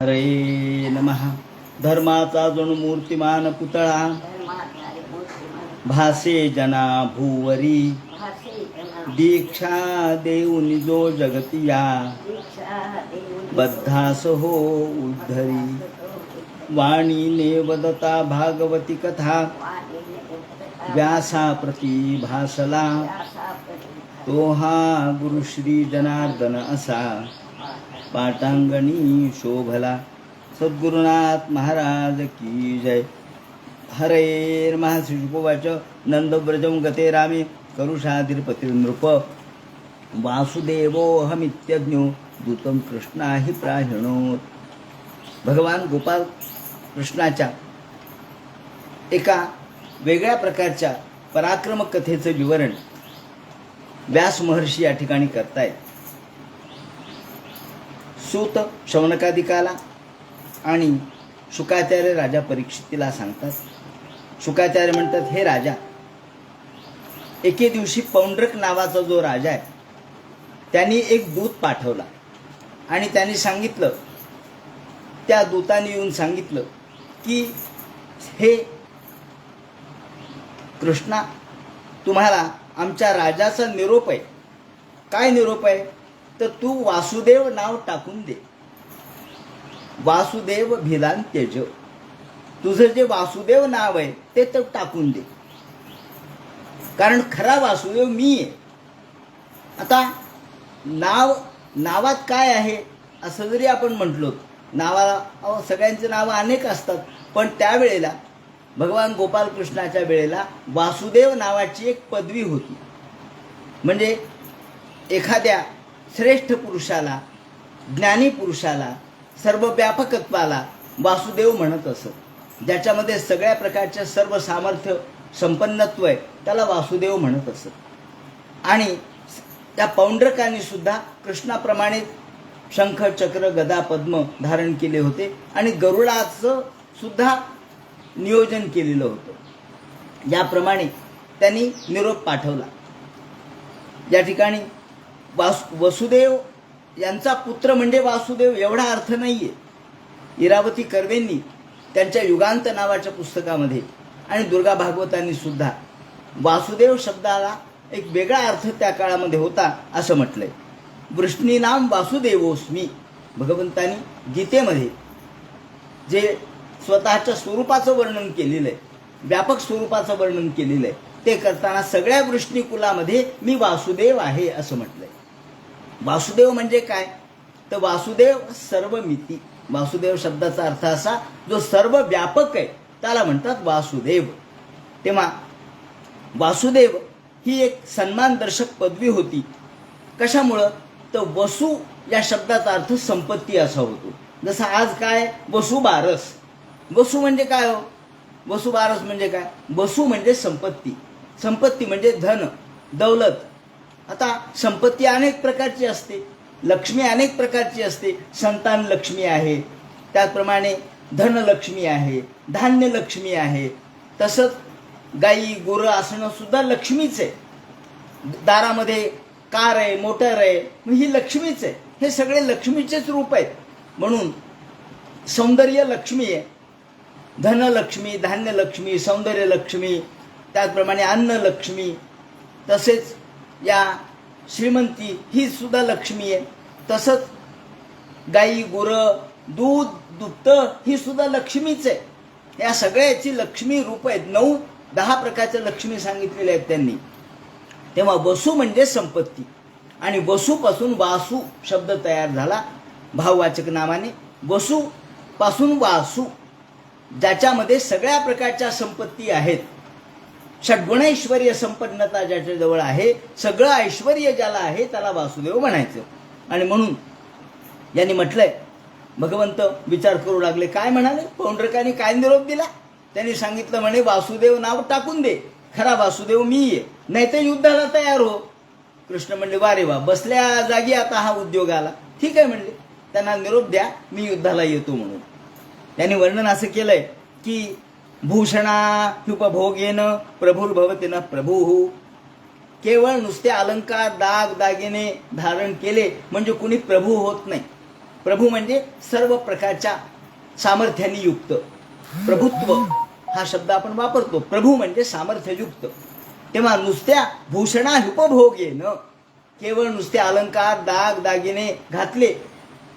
हरे नमः. धर्माचा जणू मूर्तिमान पुतळा भासे जना भूवरी. दीक्षा देऊन जो जगतिया बद्धास हो उद्धरी. वाणीने वदता भागवती कथा व्यासा प्रति भासला. तो हा गुरुश्री जनार्दन असा पाटांगणी शोभला. सद्गुरुनाथ महाराज की जय. हरे महाशिशुपवाच नंदव्रजं गते रामे करुषाधिपतिर्नृप. वासुदेवोऽहमित्यज्ञो दूतं कृष्णा हि प्राहिणोत. भगवान गोपाल कृष्णाच्या एका वेगळ्या प्रकारच्या पराक्रमक कथेचं विवरण व्यास महर्षी या ठिकाणी करतायत. सूत शौनकादिकाला आणि शुकाचार्य राजा परीक्षितीला सांगतात. शुकाचार्य म्हणतात, हे राजा, एके दिवशी पौंड्रक नावाचा जो राजा आहे त्यांनी एक दूत पाठवला आणि त्यांनी सांगितलं, त्या दूताने येऊन सांगितलं की हे कृष्णा, तुम्हाला आमच्या राजाचा निरोप आहे. काय निरोप आहे तर तू वासुदेव नाव टाकून दे. वासुदेव भिलान त्यज. तुझं जे वासुदेव नाव आहे ते तर टाकून दे, कारण खरा वासुदेव मी आहे. आता नावात काय आहे असं जरी आपण म्हटलो, नावाला सगळ्यांची नावं अनेक असतात, पण त्यावेळेला भगवान गोपालकृष्णाच्या वेळेला वासुदेव नावाची एक पदवी होती. म्हणजे एखाद्या श्रेष्ठ पुरुषाला, ज्ञानी पुरुषाला, सर्व व्यापकत्वाला वासुदेव म्हणत असत. ज्याच्यामध्ये सगळ्या प्रकारच्या सर्व सामर्थ्य संपन्नत्व आहे त्याला वासुदेव म्हणत असत. आणि त्या पौंड्रकांनी सुद्धा कृष्णाप्रमाणे शंख, चक्र, गदा, पद्म धारण केले होते आणि गरुडाचं सुद्धा नियोजन केलेलं होतं. याप्रमाणे त्यांनी निरोप पाठवला. या ठिकाणी वसुदेव यांचा पुत्र म्हणजे वासुदेव एवढा अर्थ नाहीये. इरावती कर्वेंनी त्यांच्या युगांत नावाच्या पुस्तकामध्ये आणि दुर्गा भागवतांनी सुद्धा वासुदेव शब्दाला एक वेगळा अर्थ त्या काळामध्ये होता असं म्हटलंय. वृष्णीनाम वासुदेवोस्मी. भगवंतांनी गीतेमध्ये जे स्वतःच्या स्वरूपाचं वर्णन केलेलं आहे, व्यापक स्वरूपाचं वर्णन केलेलं आहे, ते करताना सगळ्या वृष्णी कुलामध्ये मी वासुदेव आहे असं म्हटलंय. वासुदेव म्हणजे काय तर वासुदेव सर्वमिती. वासुदेव शब्दाचा अर्थ असा, जो सर्व व्यापक आहे त्याला म्हणतात वासुदेव. तेव्हा वासुदेव ही एक सन्मानदर्शक पदवी होती. कशामुळं तर वसु या शब्दाचा अर्थ संपत्ती असा होतो. जसं आज काय वसुबारस. वसु म्हणजे काय हो? वसुबारस म्हणजे काय? वसु म्हणजे संपत्ती. संपत्ती म्हणजे धन, दौलत. आता संपत्ती अनेक प्रकारची असते, लक्ष्मी अनेक प्रकारची असते. संतान लक्ष्मी आहे, त्याचप्रमाणे धनलक्ष्मी आहे, धान्य लक्ष्मी आहे. तसंच गाई गुरं असणं सुद्धा लक्ष्मीच आहे. दारामध्ये कार आहे, मोटर आहे, ही लक्ष्मीच आहे. हे सगळे लक्ष्मीचेच रूप आहेत. म्हणून सौंदर्य लक्ष्मी आहे, धनलक्ष्मी, धान्यलक्ष्मी, सौंदर्य लक्ष्मी, त्याचप्रमाणे अन्न लक्ष्मी. तसेच या श्रीमंती ही सुद्धा लक्ष्मी आहे. तसंच गाई गुरं, दूध, दुभत ही सुद्धा लक्ष्मीच आहे. या सगळ्याची लक्ष्मी रूप आहेत. 9-10 प्रकारच्या लक्ष्मी सांगितलेल्या आहेत त्यांनी. तेव्हा वसु म्हणजे संपत्ती आणि वसूपासून वासु शब्द तयार झाला भाववाचक नावाने. वसु पासून वासु, ज्याच्यामध्ये सगळ्या प्रकारच्या संपत्ती आहेत. षड्गुणैश्वर्य संपन्नता ज्याच्याजवळ आहे, सगळं ऐश्वर्य ज्याला आहे त्याला वासुदेव म्हणायचं. आणि म्हणून यांनी म्हटलंय, भगवंत विचार करू लागले. काय म्हणाले? पौंड्रकाने काय निरोप दिला? त्यांनी सांगितलं, म्हणे वासुदेव नाव टाकून दे, खरा वासुदेव मी आहे, नाही तर युद्धाला तयार हो. कृष्ण म्हणले, वा रे वा, बसल्या जागी आता हा उद्योग आला. ठीक आहे म्हणले, त्यांना निरोप द्या, मी युद्धाला येतो म्हणून. त्यांनी वर्णन असं केलंय की भूषणाह्युपभोगेन प्रभुर्भवति न प्रभुः. केवळ नुसते अलंकार, दाग दागिने धारण केले म्हणजे कुणी प्रभू होत नाही. प्रभू म्हणजे सर्व प्रकारच्या सामर्थ्याने युक्त. प्रभुत्व हा शब्द आपण वापरतो. प्रभू म्हणजे सामर्थ्ययुक्त. तेव्हा नुसत्या भूषणा उपभोगेनं, केवळ नुसते अलंकार दाग दागिने घातले,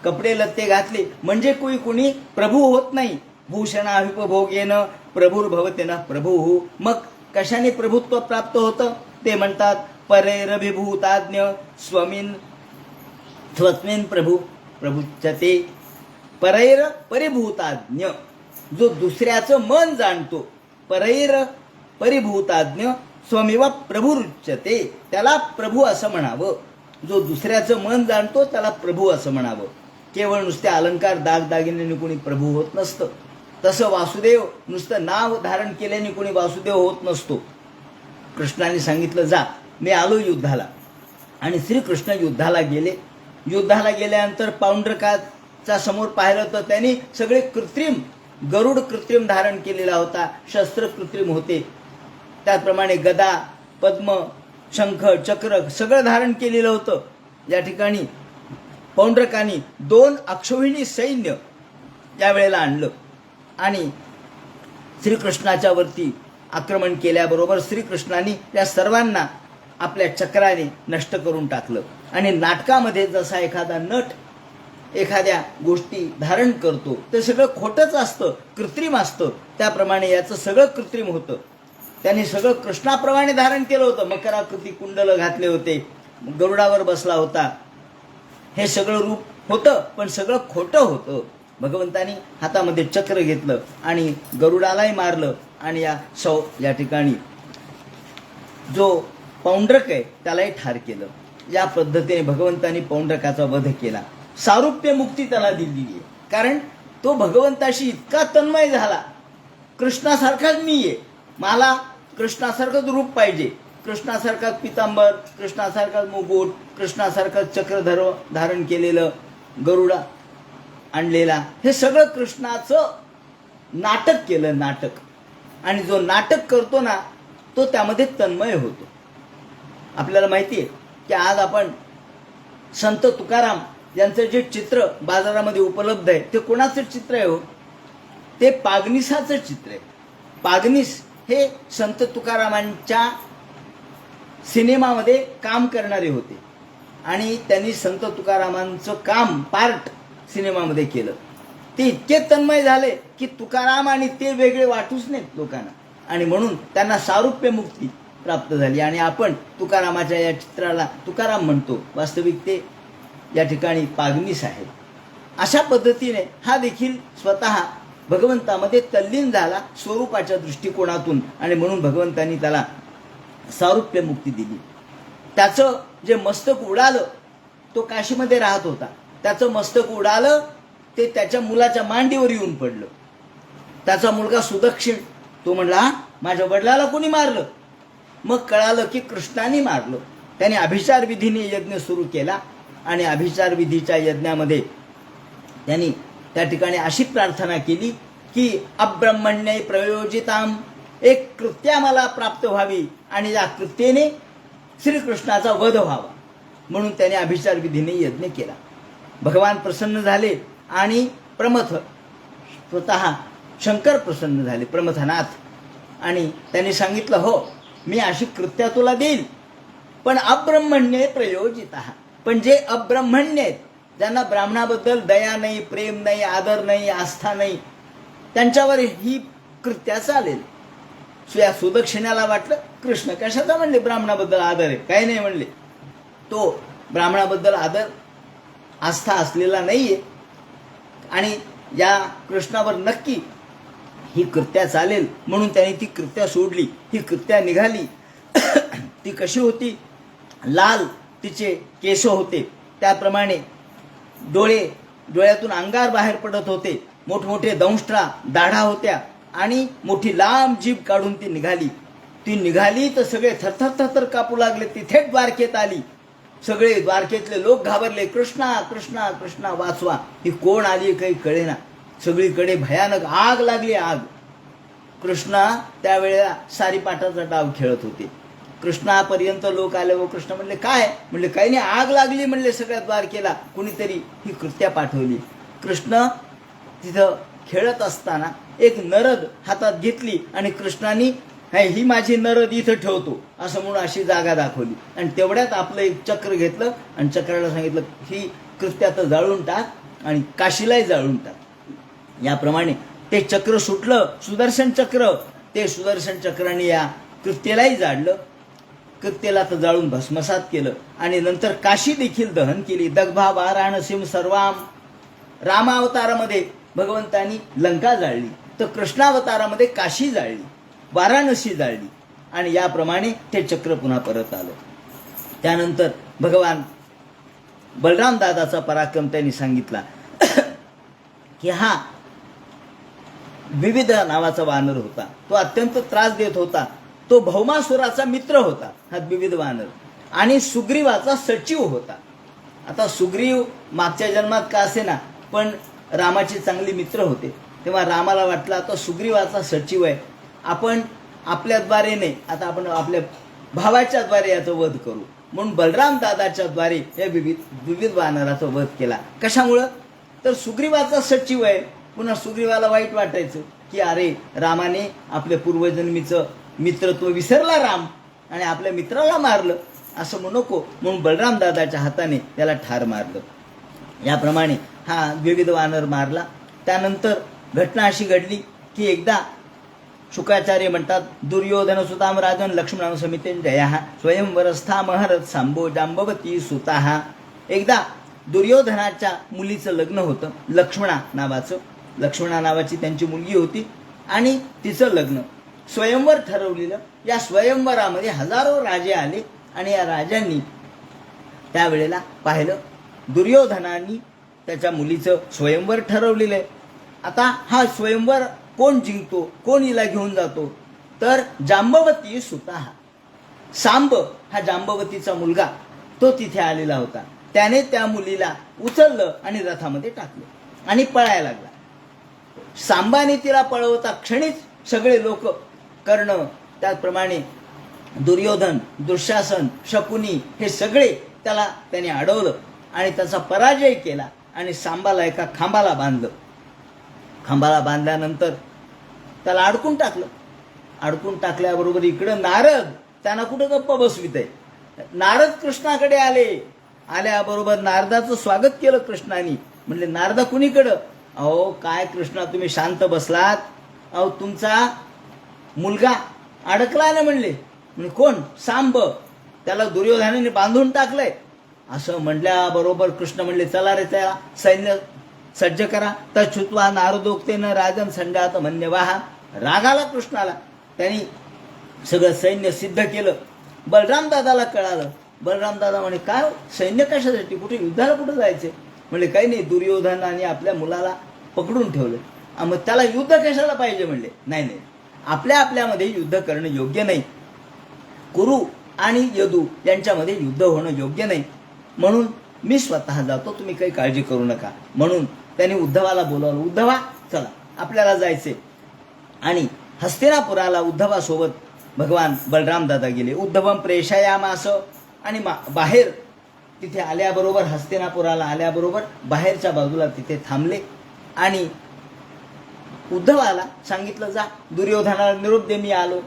कपडे लत्ते घातले म्हणजे कुणी प्रभू होत नाही. भूषणा उपभोगेनं प्रभुर्भवतेन प्रभू. मग कशाने प्रभुत्व प्राप्त होतं ते म्हणतात परैरभिभूताज्ञ स्वस्मिन् प्रभू प्रभुच्यते. परैर परिभूताज्ञ, जो दुसऱ्याचं मन जाणतो, परैर परिभूताज्ञ स्वमेव प्रभुरुच्यते, त्याला प्रभू असं म्हणावं. जो दुसऱ्याचं मन जाणतो त्याला प्रभू असं म्हणावं. केवळ नुसते अलंकार दागदागिन्याने कोणी प्रभू होत नसतं. तसं वासुदेव नुसतं नाव धारण केल्याने कोणी वासुदेव होत नसतो. कृष्णाने सांगितलं जा, मी आलो युद्धाला. आणि श्रीकृष्ण युद्धाला गेले. युद्धाला गेल्यानंतर पौंड्रकाचा समोर पाहिलं तर त्यांनी सगळे कृत्रिम, गरुड कृत्रिम धारण केलेला होता, शस्त्र कृत्रिम होते. त्याचप्रमाणे गदा, पद्म, शंख, चक्र सगळं धारण केलेलं होतं. या ठिकाणी पौंड्रकानी 2 अक्षौहिणी सैन्य या वेळेला आणलं आणि श्रीकृष्णाच्या वरती आक्रमण केल्याबरोबर श्रीकृष्णाने त्या सर्वांना आपल्या चक्राने नष्ट करून टाकलं. आणि नाटकामध्ये जसा एखादा नट एखाद्या गोष्टी धारण करतो ते सगळं खोटंच असतं, कृत्रिम असतं, त्याप्रमाणे याचं सगळं कृत्रिम होतं. त्यांनी सगळं कृष्णाप्रमाणे धारण केलं होतं. मकराकृती कुंडल घातले होते, गरुडावर बसला होता, हे सगळं रूप होतं, पण सगळं खोटं होतं. भगवंतानी हातामध्ये चक्र घेतलं आणि गरुडालाही मारलं आणि या ठिकाणी जो पौंड्रक आहे त्यालाही ठार केलं. या पद्धतीने भगवंतानी पौंड्रकाचा वध केला. सारूप्य मुक्ती त्याला दिलेली आहे, कारण तो भगवंताशी इतका तन्मय झाला. कृष्णासारखाच मी आहे, मला कृष्णासारखंच रूप पाहिजे, कृष्णासारखाच पितांबर, कृष्णासारखाच मुकुट, कृष्णासारखाच चक्र धारण केलेलं, गरुडा आणलेला, हे सगळं कृष्णाचं नाटक केलं, नाटक. आणि जो नाटक करतो ना तो त्यामध्ये तन्मय होतो. आपल्याला माहिती आहे की आज आपण संत तुकाराम यांचं जे चित्र बाजारामध्ये उपलब्ध आहे ते कोणाचं चित्र आहे हो? ते पागनीसाचं चित्र आहे. पागनीस हे संत तुकारामांच्या सिनेमामध्ये काम करणारे होते आणि त्यांनी संत तुकारामांचं काम पार्ट सिनेमामध्ये केलं. ते इतके तन्मय झाले की तुकाराम आणि ते वेगळे वाटूच नाहीत लोकांना, आणि म्हणून त्यांना सारूप्य मुक्ती प्राप्त झाली. आणि आपण तुकारामाच्या या चित्राला तुकाराम म्हणतो, वास्तविक ते या ठिकाणी पागनीस आहे. अशा पद्धतीने हा देखील स्वतः भगवंतामध्ये तल्लीन झाला स्वरूपाच्या दृष्टिकोनातून, आणि म्हणून भगवंतांनी त्याला सारूप्य मुक्ती दिली. त्याचं जे मस्तक उडालं, तो काशीमध्ये राहत होता, त्याचं मस्तक उडालं ते त्याच्या मुलाच्या मांडीवर येऊन पडलं. त्याचा मुलगा सुदक्षिण तो म्हणला माझ्या वडिलाला कोणी मारलं? मग कळालं की कृष्णाने मारलं. त्याने अभिचार विधीने यज्ञ सुरू केला आणि अभिचार विधीच्या यज्ञामध्ये त्यांनी त्या ठिकाणी अशी प्रार्थना केली की अब्रह्मण्य प्रयोजिताम, एक कृत्या मला प्राप्त व्हावी आणि या कृत्येने श्रीकृष्णाचा वध व्हावा, म्हणून त्याने अभिचार विधीने यज्ञ केला. भगवान प्रसन्न झाले आणि प्रमथ स्वतः शंकर प्रसन्न झाले, प्रमथनाथ, आणि त्यांनी सांगितलं हो मी अशी कृत्या तुला देईल, पण अब्रह्मण्य प्रयोजित, पण जे अब्रह्मण्य आहेत, ज्यांना ब्राह्मणाबद्दल दया नाही, प्रेम नाही, आदर नाही, आस्था नाही, त्यांच्यावर ही कृत्या चालेल. या सुदक्षिणाला वाटलं कृष्ण कशाचा म्हणले ब्राह्मणाबद्दल आदर आहे, काही नाही म्हणले. तो ब्राह्मणाबद्दल आदर आस्था असलेला नाहीये आणि या कृष्णावर नक्की ही कृत्या चालेल, म्हणून त्याने ती कृत्या सोडली. ही कृत्या निघाली. ती कशी होती? लाल तिचे केस होते, त्याप्रमाणे डोळ्यातून अंगार बाहेर पडत होते, मोठमोठे दंष्ट्रा दाढा होत्या आणि मोठी लांब जीभ काढून ती निघाली. ती निघाली तर सगळे थरथर थरथर कापू लागले. ती थेट द्वारकेत आली. सगळे द्वारकेतले लोक घाबरले, कृष्णा कृष्णा कृष्णा वाचवा. ही कोण आली काही कळेना. सगळीकडे भयानक आग लागली, आग. कृष्णा त्यावेळेला सारीपाटाचा डाव खेळत होते कृष्णापर्यंत लोक आले व कृष्ण म्हणले काय? म्हणले काही नाही, आग लागली म्हणले सगळ्या द्वारकेला, कुणीतरी ही कृत्या पाठवली. कृष्ण तिथं खेळत असताना एक नरद हातात घेतली आणि कृष्णाने ही माझी नरद इथं ठेवतो असं म्हणून अशी जागा दाखवली. आणि तेवढ्यात आपलं एक चक्र घेतलं आणि चक्राला सांगितलं ही कृत्यात जाळून टाक आणि काशीलाही जाळून टाक. याप्रमाणे ते चक्र सुटलं, सुदर्शन चक्र. ते सुदर्शन चक्राने या कृत्येलाही जाळलं, कृत्येला तर जाळून भस्मसात केलं. आणि नंतर काशी देखील दहन केली. दग्भा वाराणसीम सर्वाम. रामावतारामध्ये भगवंतानी लंका जाळली, तर कृष्णावतारामध्ये काशी जाळली, वाराणसी जाळली. आणि याप्रमाणे ते चक्र पुन्हा परत आलं. त्यानंतर भगवान बलराम दादाचा पराक्रम त्यांनी सांगितला की हा विविध नावाचा वानर होता, तो अत्यंत त्रास देत होता. तो भौमासुराचा मित्र होता हा विविध वानर, आणि सुग्रीवाचा सचिव होता. आता सुग्रीव मागच्या जन्मात का असे ना पण रामाचे चांगले मित्र होते. तेव्हा रामाला वाटलं आता सुग्रीवाचा सचिव आहे, आपण आपल्याद्वारे नाही, आता आपण आपल्या भावाच्या द्वारे याचा वध करू. म्हणून बलराम दादाच्या द्वारे या विविध वानराचा वध केला. कशामुळं? तर सुग्रीवाचा सचिव आहे. पुन्हा सुग्रीवाला वाईट वाटायचं की अरे रामाने आपल्या पूर्वजन्मीचं मित्रत्व विसरला राम आणि आपल्या मित्राला मारलं, असं म्हणू नको. म्हणून बलराम दादाच्या हाताने त्याला ठार मारलं. याप्रमाणे हा विविध वानर मारला. त्यानंतर घटना अशी घडली की एकदा शुकाचार्य म्हणतात दुर्योधन सुताम राजन लक्ष्मण समितेंजया स्वयंवरस्था महरथ सांबो जांबवती सुता. एकदा दुर्योधनाच्या मुलीचं लग्न होतं, लक्ष्मणा नावाची त्यांची मुलगी होती आणि तिचं लग्न स्वयंवर ठरवलेलं. या स्वयंवरामध्ये हजारो राजे आले आणि या राजांनी त्यावेळेला पाहिलं दुर्योधनांनी त्याच्या मुलीचं स्वयंवर ठरवलेलं आहे. आता हा स्वयंवर कोण जिंकतो, कोण हिला घेऊन जातो? तर जांबवती सुता. सांब हा जांबवतीचा मुलगा तो तिथे आलेला होता. त्याने त्या मुलीला उचललं आणि रथामध्ये टाकलं आणि पळायला लागला. सांबाने तिला पळवता क्षणीच सगळे लोक, कर्ण, त्याचप्रमाणे दुर्योधन, दुःशासन, शकुनी, हे सगळे त्याने अडवलं आणि त्याचा पराजय केला आणि सांबाला एका खांबाला बांधलं. खांबाला बांधल्यानंतर त्याला अडकून टाकलं. अडकून टाकल्याबरोबर इकडं नारद त्यांना कुठं गप्प बसवित आहे. नारद कृष्णाकडे आल्याबरोबर नारदाचं स्वागत केलं कृष्णाने. म्हणले नारदा कुणीकडं? अहो काय कृष्णा तुम्ही शांत बसलात? अहो तुमचा मुलगा अडकला ना. म्हणले कोण? सांब. त्याला दुर्योधनाने बांधून टाकलंय. असं म्हणल्याबरोबर कृष्ण म्हणले चला रे त्याला सैन्य सज्ज करा. तच्छुत्वा नारदोक्तेन राजन संजात मन्यवाहा. रागाला कृष्णाला. त्यांनी सगळं सैन्य सिद्ध केलं. बलराम दादाला कळालं. बलराम दादा म्हणे काय सैन्य कशासाठी, कुठे युद्धाला कुठं जायचे? म्हणले काही नाही, दुर्योधनाने आपल्या मुलाला पकडून ठेवलं. मग त्याला युद्ध कशाला पाहिजे? म्हणले नाही, आपल्यामध्ये युद्ध करणं योग्य नाही. कुरु आणि यदू यांच्यामध्ये युद्ध होणं योग्य नाही. म्हणून मी स्वतः जातो, तुम्ही काही काळजी करू नका. म्हणून त्यांनी उद्धवाला बोलावलं. उद्धवा चला आपल्याला जायचे. आणि हस्तिनापुराला उद्धवासोबत भगवान बलराम दादा गेले. उद्धवम प्रेषयामास. आणि बाहेर तिथे आल्याबरोबर, हस्तिनापुराला आल्याबरोबर बाहेरच्या बाजूला तिथे थांबले आणि उद्धवाला सांगितलं जा दुर्योधनाला निरोप दे, मी आलो.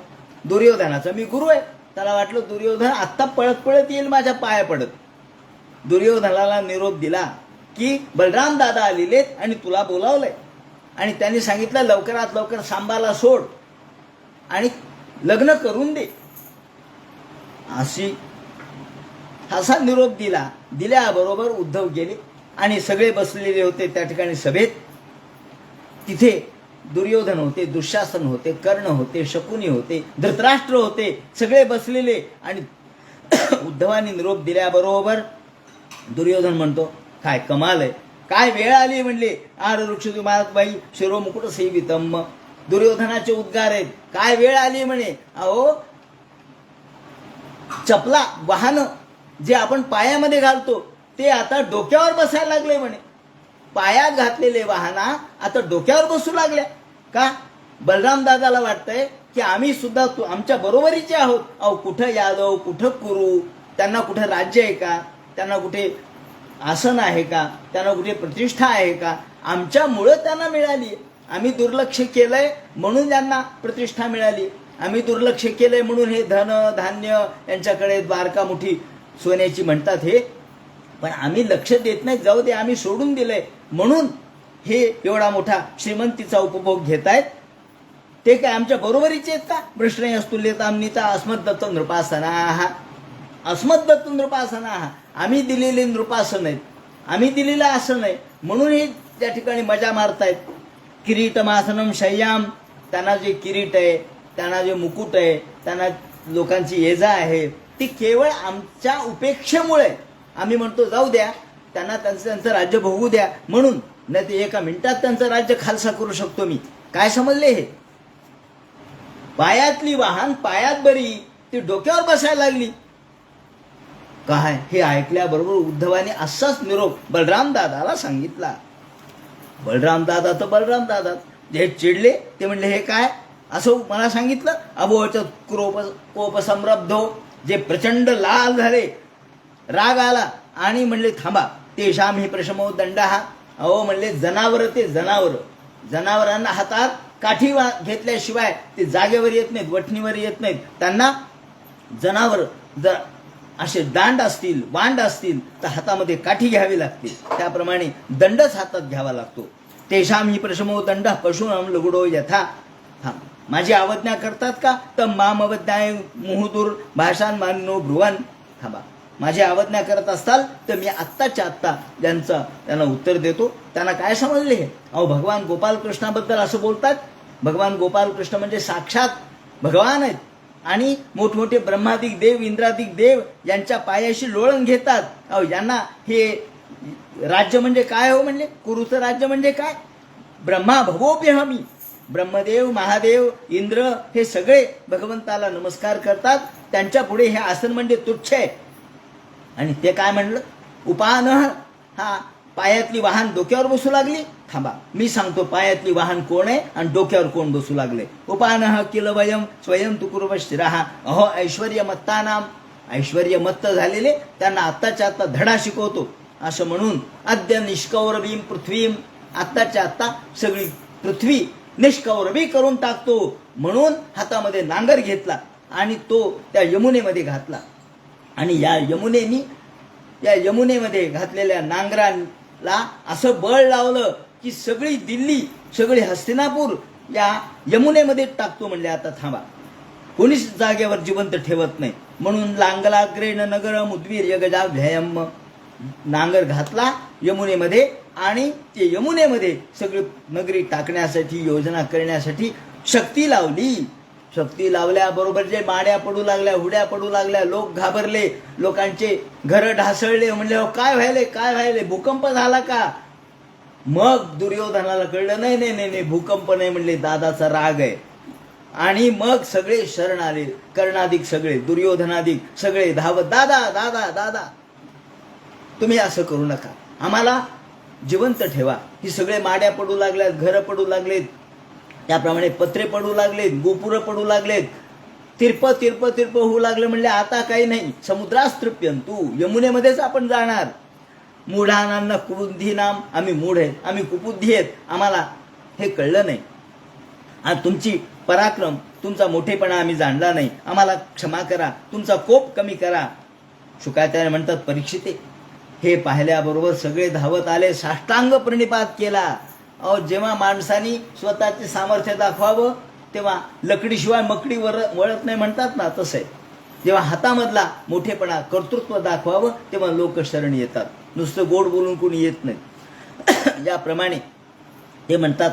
दुर्योधनाचा मी गुरु आहे. त्याला वाटलं दुर्योधन आत्ता पळत पळत येईल माझ्या पाया पडत. दुर्योधनाला निरोप दिला की बलराम दादा आलेलेत आणि तुला बोलावलंय. आणि त्यांनी सांगितलं लवकरात लवकर सांबाला सोड आणि लग्न करून दे. असा निरोप दिल्याबरोबर उद्धव गेले आणि सगळे बसलेले होते त्या ठिकाणी सभेत. तिथे दुर्योधन होते, दुःशासन होते, कर्ण होते, शकुनी होते, धृतराष्ट्र होते, सगळे बसलेले. आणि उद्धवानी निरोप दिल्याबरोबर दुर्योधन म्हणतो काय कमाल आहे, काय वेळ आली. म्हणले आर वृक्ष बाई शिरो मुकुट सेवितम. दुर्योधनाचे उद्गार आहेत, काय वेळ आली म्हणे. अहो चपला वाहन जे आपण पायामध्ये घालतो ते आता डोक्यावर बसायला लागले म्हणे. पायात घातलेले वाहना आता डोक्यावर बसू लागल्या. का? बलराम दादाला वाटतंय की आम्ही सुद्धा आमच्या बरोबरीचे आहोत. अहो कुठं यादव, कुठं कुरू, त्यांना कुठं राज्य आहे का, त्यांना कुठे आसन आहे का, त्यांना कुठे प्रतिष्ठा आहे का, आमच्यामुळं त्यांना मिळाली. आम्ही दुर्लक्ष केलंय म्हणून त्यांना प्रतिष्ठा मिळाली. आम्ही दुर्लक्ष केलंय म्हणून हे धन धान्य यांच्याकडे द्वारका मुठी सोन्याची म्हणतात हे, पण आम्ही लक्ष देत नाही, जाऊ दे आम्ही सोडून दिलंय म्हणून हे एवढा मोठा श्रीमंतीचा उपभोग घेत आहेत. ते काय आमच्या बरोबरीचे आहेत का? प्रश्न अस्तुल्यतामनिता अस्मद्दत्त नृपासना, अस्मद्दत्त नृपासना, आम्ही दिलेले नृपासन आहेत, आम्ही दिलेलं आसन आहे म्हणून हे त्या ठिकाणी मजा मारतायत. किरीटमासनम शय्याम, त्यांना जे किरीट आहे, त्यांना जे मुकुट आहे, त्यांना लोकांची येजा आहे, ती केवळ आमच्या उपेक्षेमुळे आम्ही म्हणतो जाऊ द्या त्यांना त्यांचं राज्य भोगू द्या म्हणून, नाही ते एका मिनिटात त्यांचं राज्य खालसा करू शकतो मी. काय समजले हे? पायातली वाहन पायात बरी, ती डोक्यावर बसायला लागली. काय हे ऐकल्याबरोबर उद्धवाने असाच निरोप बलराम दादाला सांगितला. बलराम दादा तर बलराम दादा जे चिडले, ते म्हणले हे काय असं मला सांगितलं. अभोच कोप समृद्धो, जे प्रचंड लाल झाले, राग आला आणि म्हणले थांबा. तेशाम ही प्रशमो दंड हा, अहो म्हणले जनावर, ते जनावरांना हातात काठी घेतल्याशिवाय ते जागेवर येत नाहीत, वठणीवर येत नाहीत. त्यांना जनावर जर असे दांड असतील, वांड असतील तर हातामध्ये काठी घ्यावी लागते, त्याप्रमाणे दंडच हातात घ्यावा लागतो. तेशाम ही प्रशमो दंड पशूनाम लुगडो यथा, माझी अवज्ञा करतात का तर माम अवज्ञाय मुहुदूर भाषान मानो भ्रुवन, थांबा माझी अवज्ञा करत असताल तर मी आत्ताच्या आत्ता त्यांना उत्तर देतो. त्यांना काय समजले हे? अहो भगवान गोपालकृष्णाबद्दल असं बोलतात. भगवान गोपालकृष्ण म्हणजे साक्षात भगवान आहेत आणि मोठमोठे ब्रह्मादिक देव, इंद्रादिक देव यांच्या पायाशी लोळण घेतात. अहो यांना हे राज्य म्हणजे काय हो, म्हणले कुरुचं राज्य म्हणजे काय? ब्रह्मा भगोप्यहमी, ब्रह्मदेव, महादेव, इंद्र हे सगळे भगवंताला नमस्कार करतात. त्यांच्या पुढे हे आसन म्हणजे तुच्छ आहे. आणि ते काय म्हणलं? उपान, हा पायातली वाहन डोक्यावर बसू लागली. थांबा मी सांगतो पायातली वाहन कोण आहे आणि डोक्यावर कोण बसू लागले. उपान किल वयम स्वयं तुकुर्व शिराहा, अहो ऐश्वर्यमत्ता नाम, ऐश्वर्यमत्त झालेले त्यांना आत्ताच्या आत्ता धडा शिकवतो. असं म्हणून अद्य निष्कौरवीम पृथ्वीम, आत्ताच्या आत्ता सगळी पृथ्वी निष्कौरवी करून टाकतो म्हणून हातामध्ये नांगर घेतला आणि तो त्या यमुनेमध्ये घातला. आणि या यमुनेमध्ये घातलेल्या नांगराला असं बळ लावलं की सगळी दिल्ली, सगळी हस्तिनापूर या यमुनेमध्ये टाकतो. म्हणले आता थांबा, कोणीच जागेवर जिवंत ठेवत नाही म्हणून लांगलाग्रेण नगरम उद्वीर्य गजाभ्ययम, नांगर घातला यमुनेमध्ये आणि ते यमुनेमध्ये सगळी नगरी टाकण्यासाठी, योजना करण्यासाठी शक्ती लावली. शक्ती लावल्याबरोबर जे माड्या पडू लागल्या, हुड्या पडू लागल्या, लोक घाबरले, लोकांचे घर ढासळले. म्हणले काय व्हायले, भूकंप झाला का? मग दुर्योधनाला कळलं नाही नाही नाही भूकंप नाही, म्हणले दादाचा राग आहे. आणि मग सगळे शरण आले, कर्णाधिक सगळे, दुर्योधनाधिक सगळे धावत, दादा दादा दादा तुम्ही असं करू नका, आम्हाला जिवंत ठेवा. ही सगळे माड्या पडू लागल्यात, घरं पडू लागलेत, त्याप्रमाणे पत्रे पडू लागलेत, गोपुरं पडू लागलेत, तिरप होऊ लागले. म्हणले आता काही नाही, समुद्रास तृप्यंतु, यमुनेमध्येच आपण जाणार. मूढानांना कुबुद्धी नाम, आम्ही मूढ आहेत, आम्ही कुबुद्धी आहेत, आम्हाला हे कळलं नाही. आणि तुमची पराक्रम, तुमचा मोठेपणा आम्ही जाणला नाही, आम्हाला क्षमा करा, तुमचा कोप कमी करा. शुकाचार्य म्हणतात परीक्षिते हे पाहिल्याबरोबर सगळे धावत आले, साष्टांग प्रणिपात केला. अहो जेव्हा माणसानी स्वतःचे सामर्थ्य दाखवावं तेव्हा लकडीशिवाय मकडी वळत नाही म्हणतात ना, तसं आहे. जेव्हा हातामधला मोठेपणा, कर्तृत्व दाखवावं तेव्हा लोक शरण येतात, नुसतं गोड बोलून कोणी येत नाही. याप्रमाणे ते म्हणतात.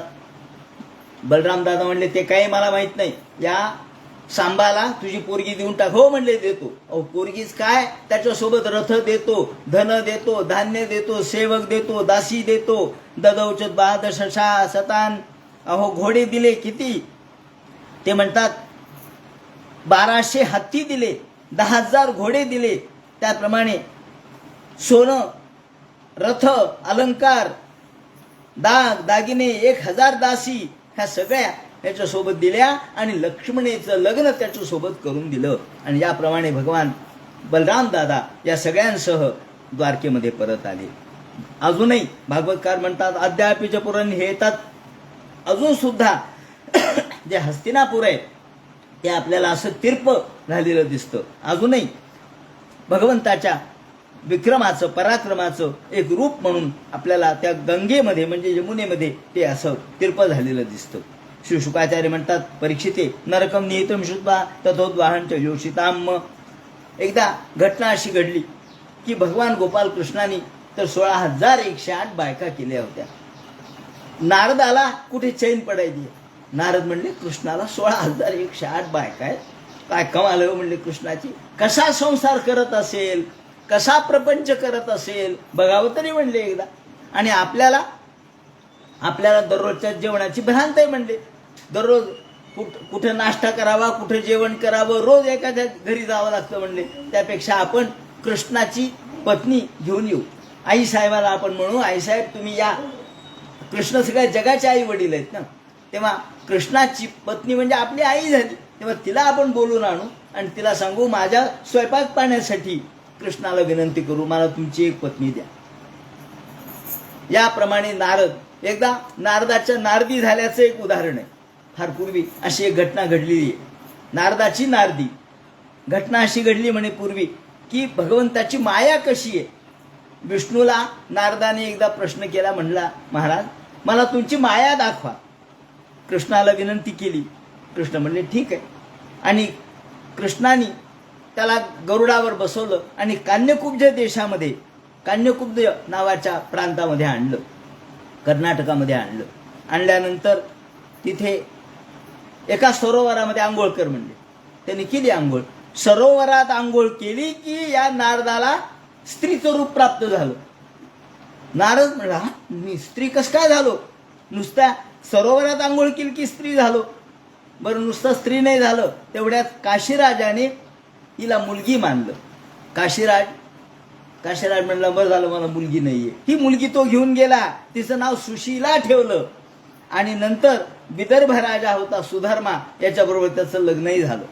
बलराम दादा म्हणले ते काही मला माहित नाही, या सांबाला तुझी पोरगी देऊन टाक. हो म्हणले देतो. अहो पोरगीच काय, त्याच्यासोबत रथ देतो, धन देतो, धान्य देतो, सेवक देतो, दासी देतो. ददौच द्वादश शतान, अहो घोडे दिले किती, ते म्हणतात 1200 हत्ती दिले, 10,000 घोडे दिले, त्याप्रमाणे सोनं, रथ, अलंकार, दागिने, 1000 दासी, ह्या सगळ्या याच्यासोबत दिल्या आणि लक्ष्मणेचं लग्न त्याच्यासोबत करून दिलं. आणि याप्रमाणे भगवान बलराम दादा या सगळ्यांसह द्वारकेमध्ये परत आले. अजूनही भागवतकार म्हणतात अद्यापीच्या पुराण हे येतात, अजून सुद्धा जे हस्तिनापूर आहे ते आपल्याला असं तीर्प झालेलं दिसतं. अजूनही भगवंताच्या विक्रमाचं पराक्रमाचं एक रूप म्हणून आपल्याला त्या गंगेमध्ये म्हणजे यमुनेमध्ये ते असं तीर्प झालेलं दिसतं. श्री शुकाचार्य म्हणतात परीक्षिते नरकम निहितम श्रुत्वा तथोद्वाहंच योषिताम. एकदा घटना अशी घडली की भगवान गोपाल कृष्णाने तर 16,108 बायका केल्या होत्या. नारदाला कुठे चैन पडायची. नारद म्हणले कृष्णाला 16,108 बायका आहेत, काय कमाल हो म्हणले कृष्णाची. कसा संसार करत असेल, कसा प्रपंच करत असेल बघावं तरी म्हणले एकदा. आणि आपल्याला दररोजच्या जेवणाची भ्रांत आहे म्हणले. दररोज कुठे नाश्ता करावा, कुठे जेवण करावं, रोज एखाद्या घरी जावं लागतं म्हणले. त्यापेक्षा आपण कृष्णाची पत्नी घेऊन येऊ. आई साहेबाला आपण म्हणू आई साहेब तुम्ही या. कृष्ण सगळ्या जगाचे आई वडील आहेत ना, तेव्हा कृष्णाची पत्नी म्हणजे आपली आई झाली. तेव्हा तिला आपण बोलून आणू आणि तिला सांगू माझ्या स्वयंपाक पाण्यासाठी कृष्णाला विनंती करू, मला तुमची एक पत्नी द्या. याप्रमाणे नारद एकदा नारदाच्या नारदी झाल्याचं एक उदाहरण आहे. फार पूर्वी अशी एक घटना घडलेली आहे. नारदाची नारदी घटना अशी घडली म्हणे पूर्वी की भगवंताची माया कशी आहे. विष्णूला नारदाने एकदा प्रश्न केला, म्हणला महाराज मला तुमची माया दाखवा. कृष्णाला विनंती केली. कृष्ण म्हणले ठीक आहे. आणि कृष्णाने त्याला गरुडावर बसवलं आणि कान्यकुब्ज देशामध्ये कान्यकुब्ज नावाच्या प्रांतामध्ये आणलं, कर्नाटकामध्ये आणलं. आणल्यानंतर तिथे एका सरोवरामध्ये आंघोळ कर म्हणले. त्यांनी केली आंघोळ. सरोवरात आंघोळ केली की या नारदाला स्त्रीचं रूप प्राप्त झालं. नारद म्हणला मी स्त्री कस काय झालो. नुसत्या सरोवरात आंघोळ केली की स्त्री झालो. बरं नुसतं स्त्री नाही झालं, तेवढ्यात काशीराजाने हिला मुलगी मानलं. काशीराज म्हणला बरं झालं मला मुलगी नाहीये. ही मुलगी तो घेऊन गेला, तिचं नाव सुशीला ठेवलं. आणि नंतर विदर्भ राजा होता सुधर्मा, याच्याबरोबर त्याचं लग्नही झालं.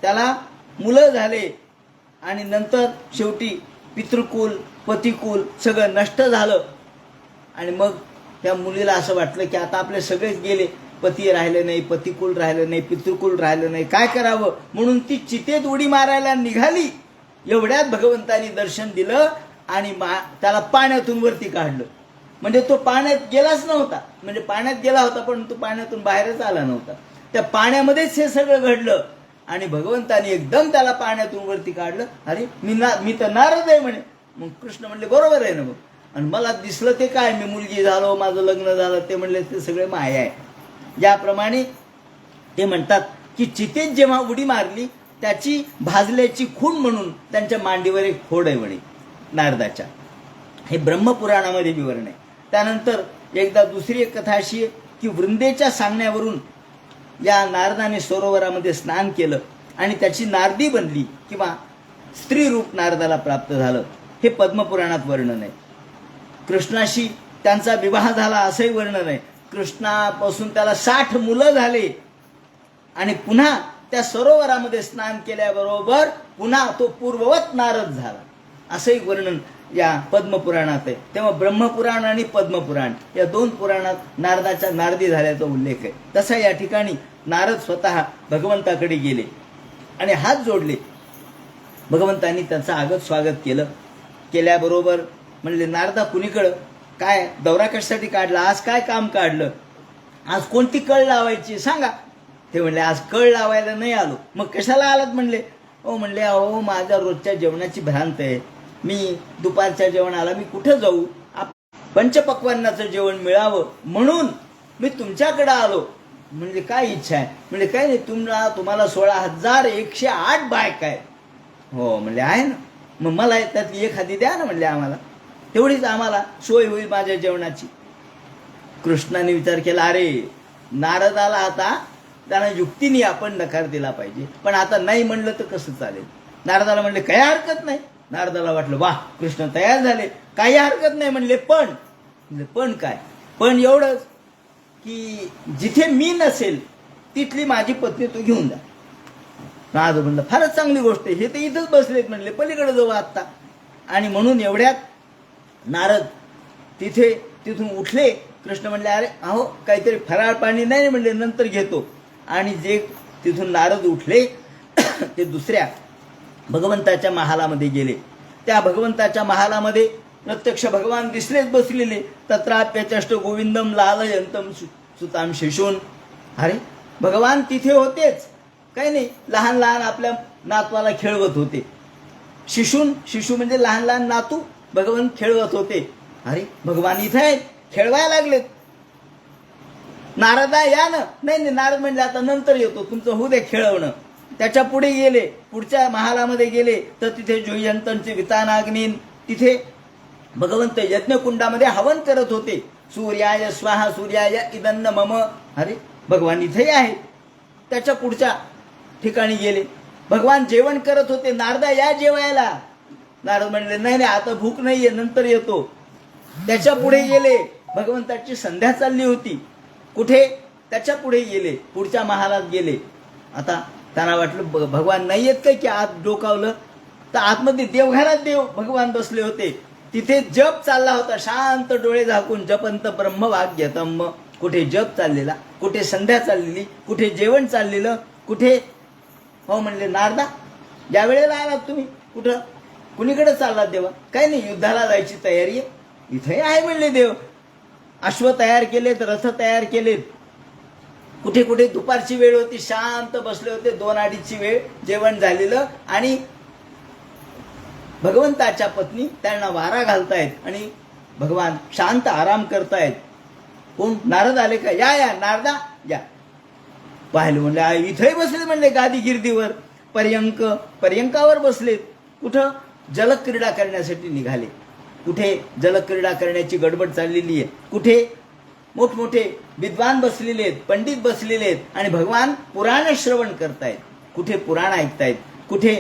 त्याला मुलं झाले. आणि नंतर शेवटी पितृकुल पतिकुल सगळं नष्ट झालं. आणि मग त्या मुलीला असं वाटलं की आता आपले सगळेच गेले, पती राहिले नाही, पतिकुल राहिलं नाही, पितृकुल राहिलं नाही, काय करावं. म्हणून ती चितेत उडी मारायला निघाली. एवढ्यात भगवंतानी दर्शन दिलं आणि त्याला पाण्यातून वरती काढलं. म्हणजे तो पाण्यात गेलाच नव्हता, म्हणजे पाण्यात गेला होता पण तो पाण्यातून बाहेरच आला नव्हता. त्या पाण्यामध्येच हे सगळं घडलं. आणि भगवंतानी एकदम त्याला पाण्यातून वरती काढलं. अरे मी तर नारद आहे म्हणे. मग कृष्ण म्हणले बरोबर आहे ना. मग आणि मला दिसलं ते काय, मी मुलगी झालो, माझं लग्न झालं. ते म्हणले ते सगळे माया आहे. ज्याप्रमाणे ते म्हणतात की चितेत जेव्हा उडी मारली त्याची भाजल्याची खूण म्हणून त्यांच्या मांडीवर एक फोड आहे म्हणे नारदाच्या. हे ब्रह्मपुराणामध्ये विवरण आहे. त्यानंतर एकदा दुसरी एक कथा अशी आहे की वृंदेच्या सांगण्यावरून या नारदाने सरोवरामध्ये स्नान केलं आणि त्याची नारदी बनली किंवा स्त्री रूप नारदाला प्राप्त झालं. हे पद्मपुराणात वर्णन आहे. कृष्णाशी त्यांचा विवाह झाला असंही वर्णन आहे. कृष्णापासून त्याला 60 मुलं झाले आणि पुन्हा त्या सरोवरामध्ये स्नान केल्याबरोबर पुन्हा तो पूर्ववत नारद झाला असंही वर्णन या पद्मपुराणात आहे. तेव्हा ब्रह्मपुराण आणि पद्मपुराण या दोन पुराणात नारदाच्या नारदी झाल्याचा उल्लेख आहे. तसा या ठिकाणी नारद स्वतः भगवंताकडे गेले आणि हात जोडले. भगवंतांनी त्यांचं आगत स्वागत केलं. केल्याबरोबर म्हणले नारदा कुणीकडं काय दौरा कशासाठी काढला, आज काय काम काढलं, आज कोणती कळ लावायची सांगा. ते म्हणले आज कळ लावायला नाही आलो. मग कशाला आलात म्हणले. म्हणले अहो माझ्या रोजच्या जेवणाची भ्रांत आहे. मी दुपारच्या जेवणाला मी कुठं जाऊ, पंचपक्वान्नाचं जेवण मिळावं म्हणून मी तुमच्याकडे आलो. म्हणजे काय इच्छा आहे. म्हणजे काय नाही, तुम्हाला 16,108 बायका आहे. हो म्हणले आहे ना. मग मला त्यातली एखादी द्या ना म्हणले, आम्हाला तेवढीच आम्हाला सोय होईल माझ्या जेवणाची. कृष्णाने विचार केला अरे नारदाला आता त्यांना युक्तीने आपण नकार दिला पाहिजे, पण आता नाही म्हणलं तर कसं चालेल. नारदाला म्हणले काही हरकत नाही. नारदाला वाटलं वाह कृष्ण तयार झाले, काही हरकत नाही म्हणले. पण काय, पण एवढंच की जिथे मी नसेल तिथली माझी पत्नी तू घेऊन जा. नारद म्हणलं फारच चांगली गोष्ट आहे, हे तर इथंच बसलेत म्हणले, पलीकडे जाऊ आत्ता. आणि म्हणून एवढ्यात नारद तिथून उठले. कृष्ण म्हणले अरे अहो काहीतरी फराळ पाणी नाही म्हणले, नंतर घेतो. आणि जे तिथून नारद उठले ते दुसऱ्या भगवंताच्या महालामध्ये गेले. त्या भगवंताच्या महालामध्ये प्रत्यक्ष भगवान दिसलेच बसलेले. तत्राप्यचष्ट गोविंदम लालयंतम सुताम शिशून. अरे भगवान तिथे होतेच, काही नाही, लहान लहान आपल्या नातवाला खेळवत होते. शिशू म्हणजे लहान लहान नातू भगवान खेळवत होते. अरे भगवान इथे आहेत, खेळवायला लागलेत. नारदा या ना. नाही नारद म्हणजे आता नंतर येतो, तुमचं होऊ दे खेळवणं. त्याच्या पुढे गेले, पुढच्या महालामध्ये गेले तर तिथे जोयंतांचे वितानाग्नीन तिथे भगवंत यज्ञकुंडामध्ये हवन करत होते. सूर्याय स्वाहा सूर्याय इदन्न मम. अरे भगवान इथेही आहेत. त्याच्या पुढच्या ठिकाणी गेले, भगवान जेवण करत होते. नारदा या जेवायला. नारद म्हणले नाही आता भूक नाहीये, नंतर येतो. त्याच्या पुढे गेले, भगवंताची संध्या चालली होती. कुठे? त्याच्या पुढे गेले, पुढच्या महालात गेले. आता त्यांना वाटलं भगवान नाही येत काय की आत डोकावलं, तर आतमध्ये देवघरात देव भगवान बसले होते. तिथे जप चालला होता, शांत डोळे झाकून जपंत ब्रह्म वाग्यतम. कुठे जप चाललेला, कुठे संध्या चाललेली, कुठे जेवण चाललेलं, कुठे. हो म्हणले नारदा या वेळेला आलात तुम्ही, कुठं कुणीकडे चाललात देवा? काही नाही, युद्धाला जायची तयारी आहे. इथे आहे म्हणले देव. अश्व तयार केलेत, रथ तयार केलेत. कुठे कुठे दुपारची वेळ होती, शांत बसले होते, 2-2:30ची वेळ, जेवण झालेलं. आणि भगवंताच्या पत्नी त्यांना वारा घालतायत आणि भगवान शांत आराम करतायत. कोण? नारद आले का? या नारदा या. पाहिलं म्हणले इथेही बसलेत म्हणले, गादी गिर्दीवर पर्यंकावर बसलेत. कुठं? जलक्रीडा करण्यासाठी निघाले. कुठे जलक्रीडा करण्याची गडबड चाललेली आहे. कुठे मोठमोठे विद्वान बसलेले आहेत, पंडित बसलेले आहेत आणि भगवान पुराण श्रवण करतायत. कुठे पुराण ऐकतायत, कुठे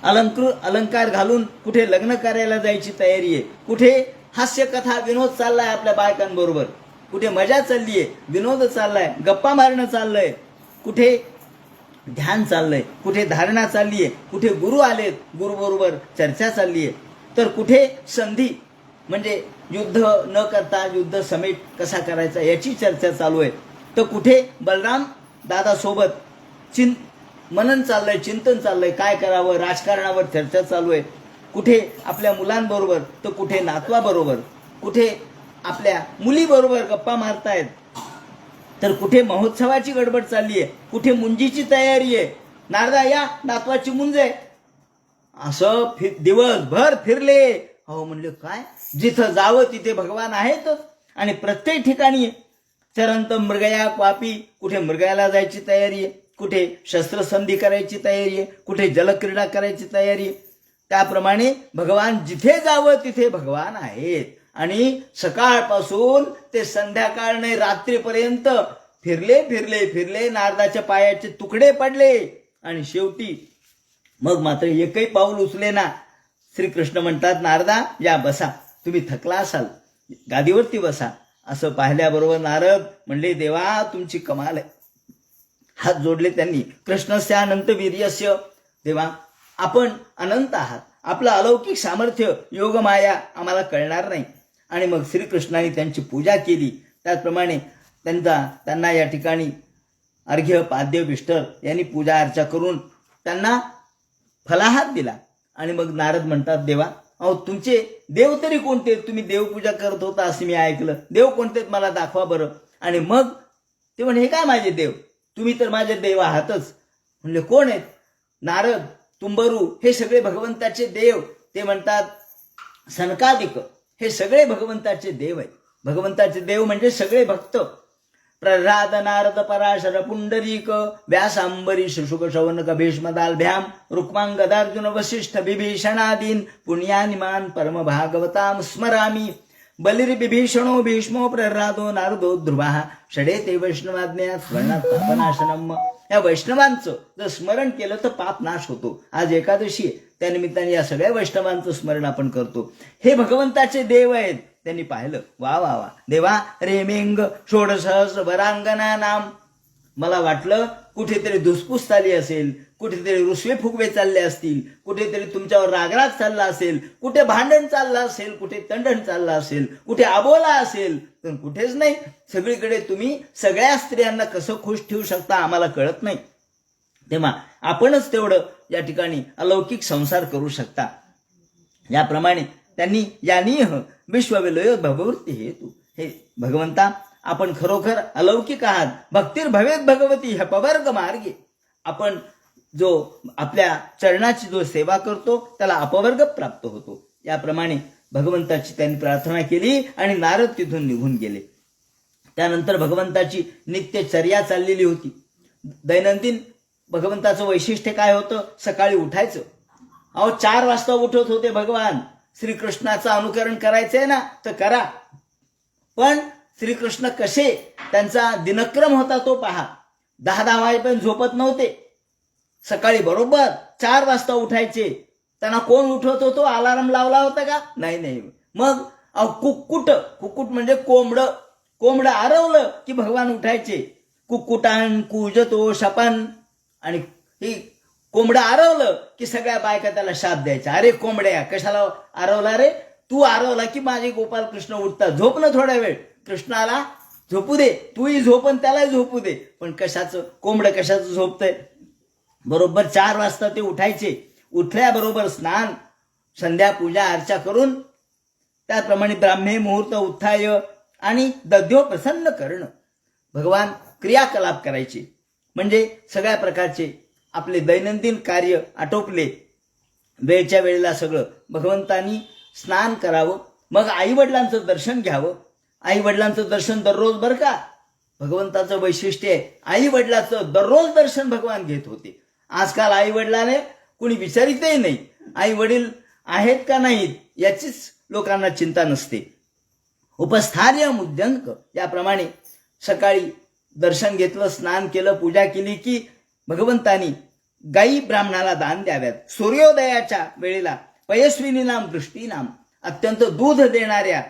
अलंकार घालून कुठे लग्न करायला जायची तयारी आहे. कुठे हास्यकथा विनोद चाललाय आपल्या बायकांबरोबर. कुठे मजा चाललीये, विनोद चाललाय, गप्पा मारणं चाललंय. कुठे ध्यान चाललंय, कुठे धारणा चाललीये. कुठे गुरु आलेत, गुरु बरोबर चर्चा चाललीये. तर कुठे संधी म्हणजे युद्ध न करता युद्ध समेट कसा करायचा याची चर्चा चालू आहे. तर कुठे बलराम दादा सोबत मनन चाललंय, चिंतन चाललंय, काय करावं, राजकारणावर चर्चा चालू आहे. कुठे आपल्या मुलांबरोबर, तर कुठे नातवाबरोबर, कुठे आपल्या मुलीबरोबर गप्पा मारतायत. तर कुठे महोत्सवाची गडबड चालली आहे, कुठे मुंजीची तयारी आहे. नारदा या, नातवाची मुंज आहे. असं दिवसभर फिरले. हो म्हणले काय, जिथं जावं तिथे भगवान आहेतच. आणि प्रत्येक ठिकाणी चरंत मृगया क्वापी, कुठे मृगयाला जायची तयारी आहे, कुठे शस्त्रसंधी करायची तयारी आहे, कुठे जलक्रीडा करायची तयारी आहे. त्याप्रमाणे भगवान जिथे जावं तिथे भगवान आहेत. आणि सकाळपासून ते संध्याकाळ नाही रात्रीपर्यंत फिरले. नारदाच्या पायाचे तुकडे पडले आणि शेवटी मग मात्र एकही पाऊल उचले ना. श्रीकृष्ण म्हणतात नारदा या बसा, तुम्ही थकला असाल, गादीवरती बसा. असं पाहिल्याबरोबर नारद म्हणले देवा तुमची कमाल आहे. हात जोडले त्यांनी. कृष्णस्य अनंत वीर्यस्य. देवा आपण अनंत आहात, आपलं अलौकिक सामर्थ्य योगमाया आम्हाला कळणार नाही. आणि मग श्रीकृष्णाने त्यांची पूजा केली. त्याचप्रमाणे त्यांना या ठिकाणी अर्घ्य पाद्य विष्टर यांनी पूजा अर्चा करून त्यांना फलाहार दिला. आणि मग नारद म्हणतात देवा अहो तुमचे देव तरी कोणते? तुम्ही देवपूजा करत होता असं मी ऐकलं, देव कोणते मला दाखवा बरं. आणि मग ते म्हणे हे काय माझे देव, तुम्ही तर माझे देव आहातच. म्हणले कोण आहेत? नारद, तुंबरू हे सगळे भगवंताचे देव. ते म्हणतात सनकादिक हे सगळे भगवंताचे देव आहेत. भगवंताचे देव म्हणजे सगळे भक्त. प्रह्लाद नारद पराशर पुंडरीक व्यासांबरीश शुक शौनक भीष्मदालभ्याम रुक्मांगदार्जुन वसिष्ठ विभीषणादीन पुण्यानिमान परम भागवताम स्मरामी. बलिर्बिभीषणो भीष्मो प्रह्लादो नारदो ध्रुवा षडे ते वैष्णवाज्ञा स्मरणात पापनाशनम. या वैष्णवांचं जर स्मरण केलं तर पाप नाश होतो. आज एकादशी आहे, त्यानिमित्ताने या सगळ्या वैष्णवांचं स्मरण आपण करतो. हे भगवंताचे देव आहेत. त्यांनी पाहिलं. वा वा वा देवा रेमेंग षोडशहस्र वरांगना नाम. मला वाटलं कुठेतरी धुसफूस चालली असेल, कुठेतरी रुसवे फुगवे चालले असतील, कुठेतरी तुमच्यावर रागराग चालला असेल, कुठे भांडण चाललं असेल, कुठे तंडण चाललं असेल, कुठे आबोला असेल, तर कुठेच नाही. सगळीकडे तुम्ही सगळ्या स्त्रियांना कसं खुश ठेवू शकता आम्हाला कळत नाही. तेव्हा आपणच तेवढं या ठिकाणी अलौकिक संसार करू शकता. याप्रमाणे त्यांनी यानीह विश्वविलय भगवती हेतू. हे भगवंता आपण खरोखर अलौकिक आहात. भक्तीर भवेत भगवती ह्या पवर्ग मार्गे. आपण जो आपल्या चरणाची जो सेवा करतो त्याला अपवर्ग प्राप्त होतो. याप्रमाणे भगवंताची त्यांनी प्रार्थना केली आणि नारद तिथून निघून गेले. त्यानंतर भगवंताची नित्यचर्या चाललेली होती. दैनंदिन भगवंताचं वैशिष्ट्य काय होतं? सकाळी उठायचं. 4 वाजता उठत होते भगवान. श्रीकृष्णाचं अनुकरण करायचंय ना तर करा, पण श्रीकृष्ण कसे त्यांचा दिनक्रम होता तो पहा. 10 वाजेपर्यंत झोपत नव्हते. सकाळी बरोबर 4 वाजता उठायचे. त्यांना कोण उठवत होतो? अलार्म लावला होता का? नाही. मग कुक्कुट म्हणजे कोंबडं आरवलं की भगवान उठायचे. कुक्कुटान कुजतो शपन. आणि ही कोंबडं आरवलं की सगळ्या बायका त्याला शाप द्यायच्या. अरे कोंबड्या कशाला आरवला रे? तू आरवला की माझे गोपाल कृष्ण उठतात. झोप ना थोडा वेळ. कृष्णाला झोपू दे, तूही झोपन त्यालाही झोपू दे. पण कोंबडं कशाचं झोपतंय? बरोबर 4 वाजता ते उठायचे. उठल्याबरोबर स्नान, संध्या पूजा अर्चा करून त्याप्रमाणे ब्राह्मे मुहूर्त उत्थाय आणि दध्यो प्रसन्न करणं. भगवान क्रियाकलाप करायचे. म्हणजे सगळ्या प्रकारचे आपले दैनंदिन कार्य आटोपले. वेळच्या वेळेला सगळं भगवंतांनी स्नान करावं. मग आईवडिलांचं दर्शन घ्यावं. आईवडिलांचं दर्शन दररोज बरं का. भगवंताचं वैशिष्ट्य आहे. आईवडिलाचं दररोज दर्शन भगवान घेत होते. आजकाल आईवडिलाने कुणी विचारितही नाही. आई वडील आहेत का नाहीत याचीच लोकांना चिंता नसते. उपस्थार्य मुद्यंक. याप्रमाणे सकाळी दर्शन घेतलं, स्नान केलं, पूजा केली की भगवंतानी गायी ब्राह्मणाला दान द्याव्यात. सूर्योदयाच्या वेळेला पयस्विनी नाम दृष्टी नाम. अत्यंत दूध देणाऱ्या,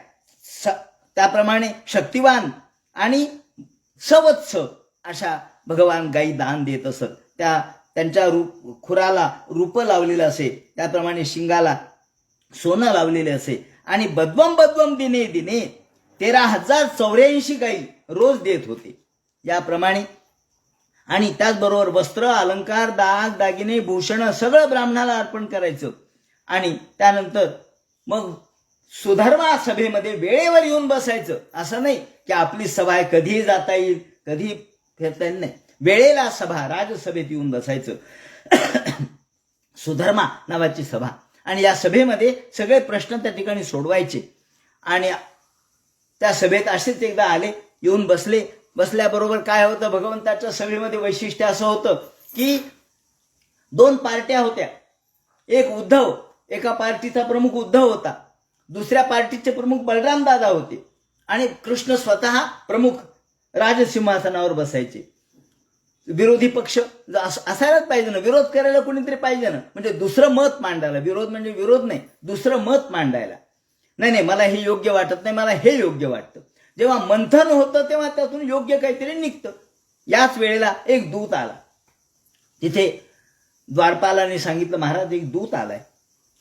त्याप्रमाणे शक्तिवान आणि सवत्स अशा भगवान गायी दान देत असत. त्यांच्या खुराला रूप लावलेलं असे, त्याप्रमाणे शिंगाला सोनं लावलेले असे. आणि बद्वम दिने 13,084 गायी रोज देत होते. याप्रमाणे आणि त्याचबरोबर वस्त्र, अलंकार, दाग दागिने, भूषण सगळं ब्राह्मणाला अर्पण करायचं. आणि त्यानंतर मग सुधर्मा सभेमध्ये वेळेवर येऊन बसायचं. असं नाही की आपली सभा आहे कधीही जाता येईल, कधी फिरता येईल, नाही. वेळेला सभा, राजसभेत येऊन बसायचं. सुधर्मा नावाची सभा. आणि या सभेमध्ये सगळे प्रश्न त्या ठिकाणी सोडवायचे. आणि त्या सभेत असेच एकदा आले, येऊन बसले. बसल्याबरोबर काय होतं? भगवंताच्या सभेमध्ये वैशिष्ट्य असं होतं की 2 पार्ट्या होत्या. एक उद्धव, एका पार्टीचा प्रमुख उद्धव होता. दुसऱ्या पार्टीचे प्रमुख बलराम दादा होते. आणि कृष्ण स्वतः प्रमुख राजसिंहासनावर बसायचे. विरोधी पक्ष असायलाच पाहिजे ना, विरोध करायला कोणीतरी पाहिजे ना. म्हणजे दुसरं मत मांडायला. विरोध म्हणजे विरोध नाही, दुसरं मत मांडायला. नाही मला हे योग्य वाटत नाही, मला हे योग्य वाटतं. जेव्हा मंथन होतं तेव्हा त्यातून योग्य काहीतरी निघतं. याच वेळेला एक दूत आला. तिथे द्वारपालाने सांगितलं, महाराज एक दूत आलाय,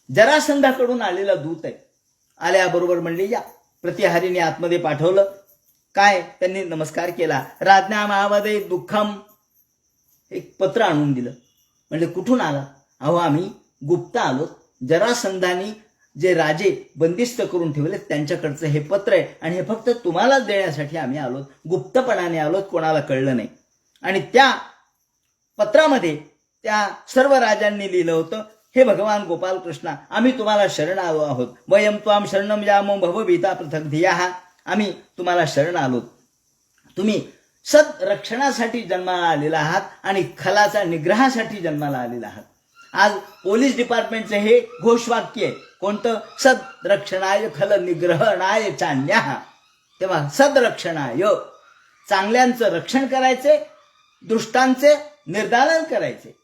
जरासंधाकडून आलेला दूत आहे. आल्याबरोबर म्हणले या. प्रतिहारीने आतमध्ये पाठवलं. काय? त्यांनी नमस्कार केला. राज्ञामावदे दुःखम. एक पत्र आणून दिलं. म्हणजे कुठून आला? अहो आम्ही गुप्त आलो. जरासंधानी जे राजे बंदिस्त करून ठेवले त्यांच्याकडचं हे पत्र आहे आणि हे फक्त तुम्हालाच देण्यासाठी आम्ही आलोत. गुप्तपणाने आलोत, कोणाला कळलं नाही. आणि त्या पत्रामध्ये त्या सर्व राजांनी लिहिलं होतं, हे भगवान गोपाल कृष्णा, आम्ही तुम्हाला शरण आलो आहोत. वयम त्वाम शरणम यामो भवभीता पृथक धियाः. आम्ही तुम्हाला शरण आलोत. तुम्ही सदरक्षणासाठी जन्माला आलेला आहात आणि खलाचा निग्रहासाठी जन्माला आलेला आहात. आज पोलीस डिपार्टमेंटचं हे घोषवाक्य आहे. कोणतं? सदरक्षणाय खल निग्रहणाय चान्याः. तेव्हा सदरक्षणाय, चांगल्यांचं रक्षण करायचे, दुष्टांचे निर्दालन करायचे.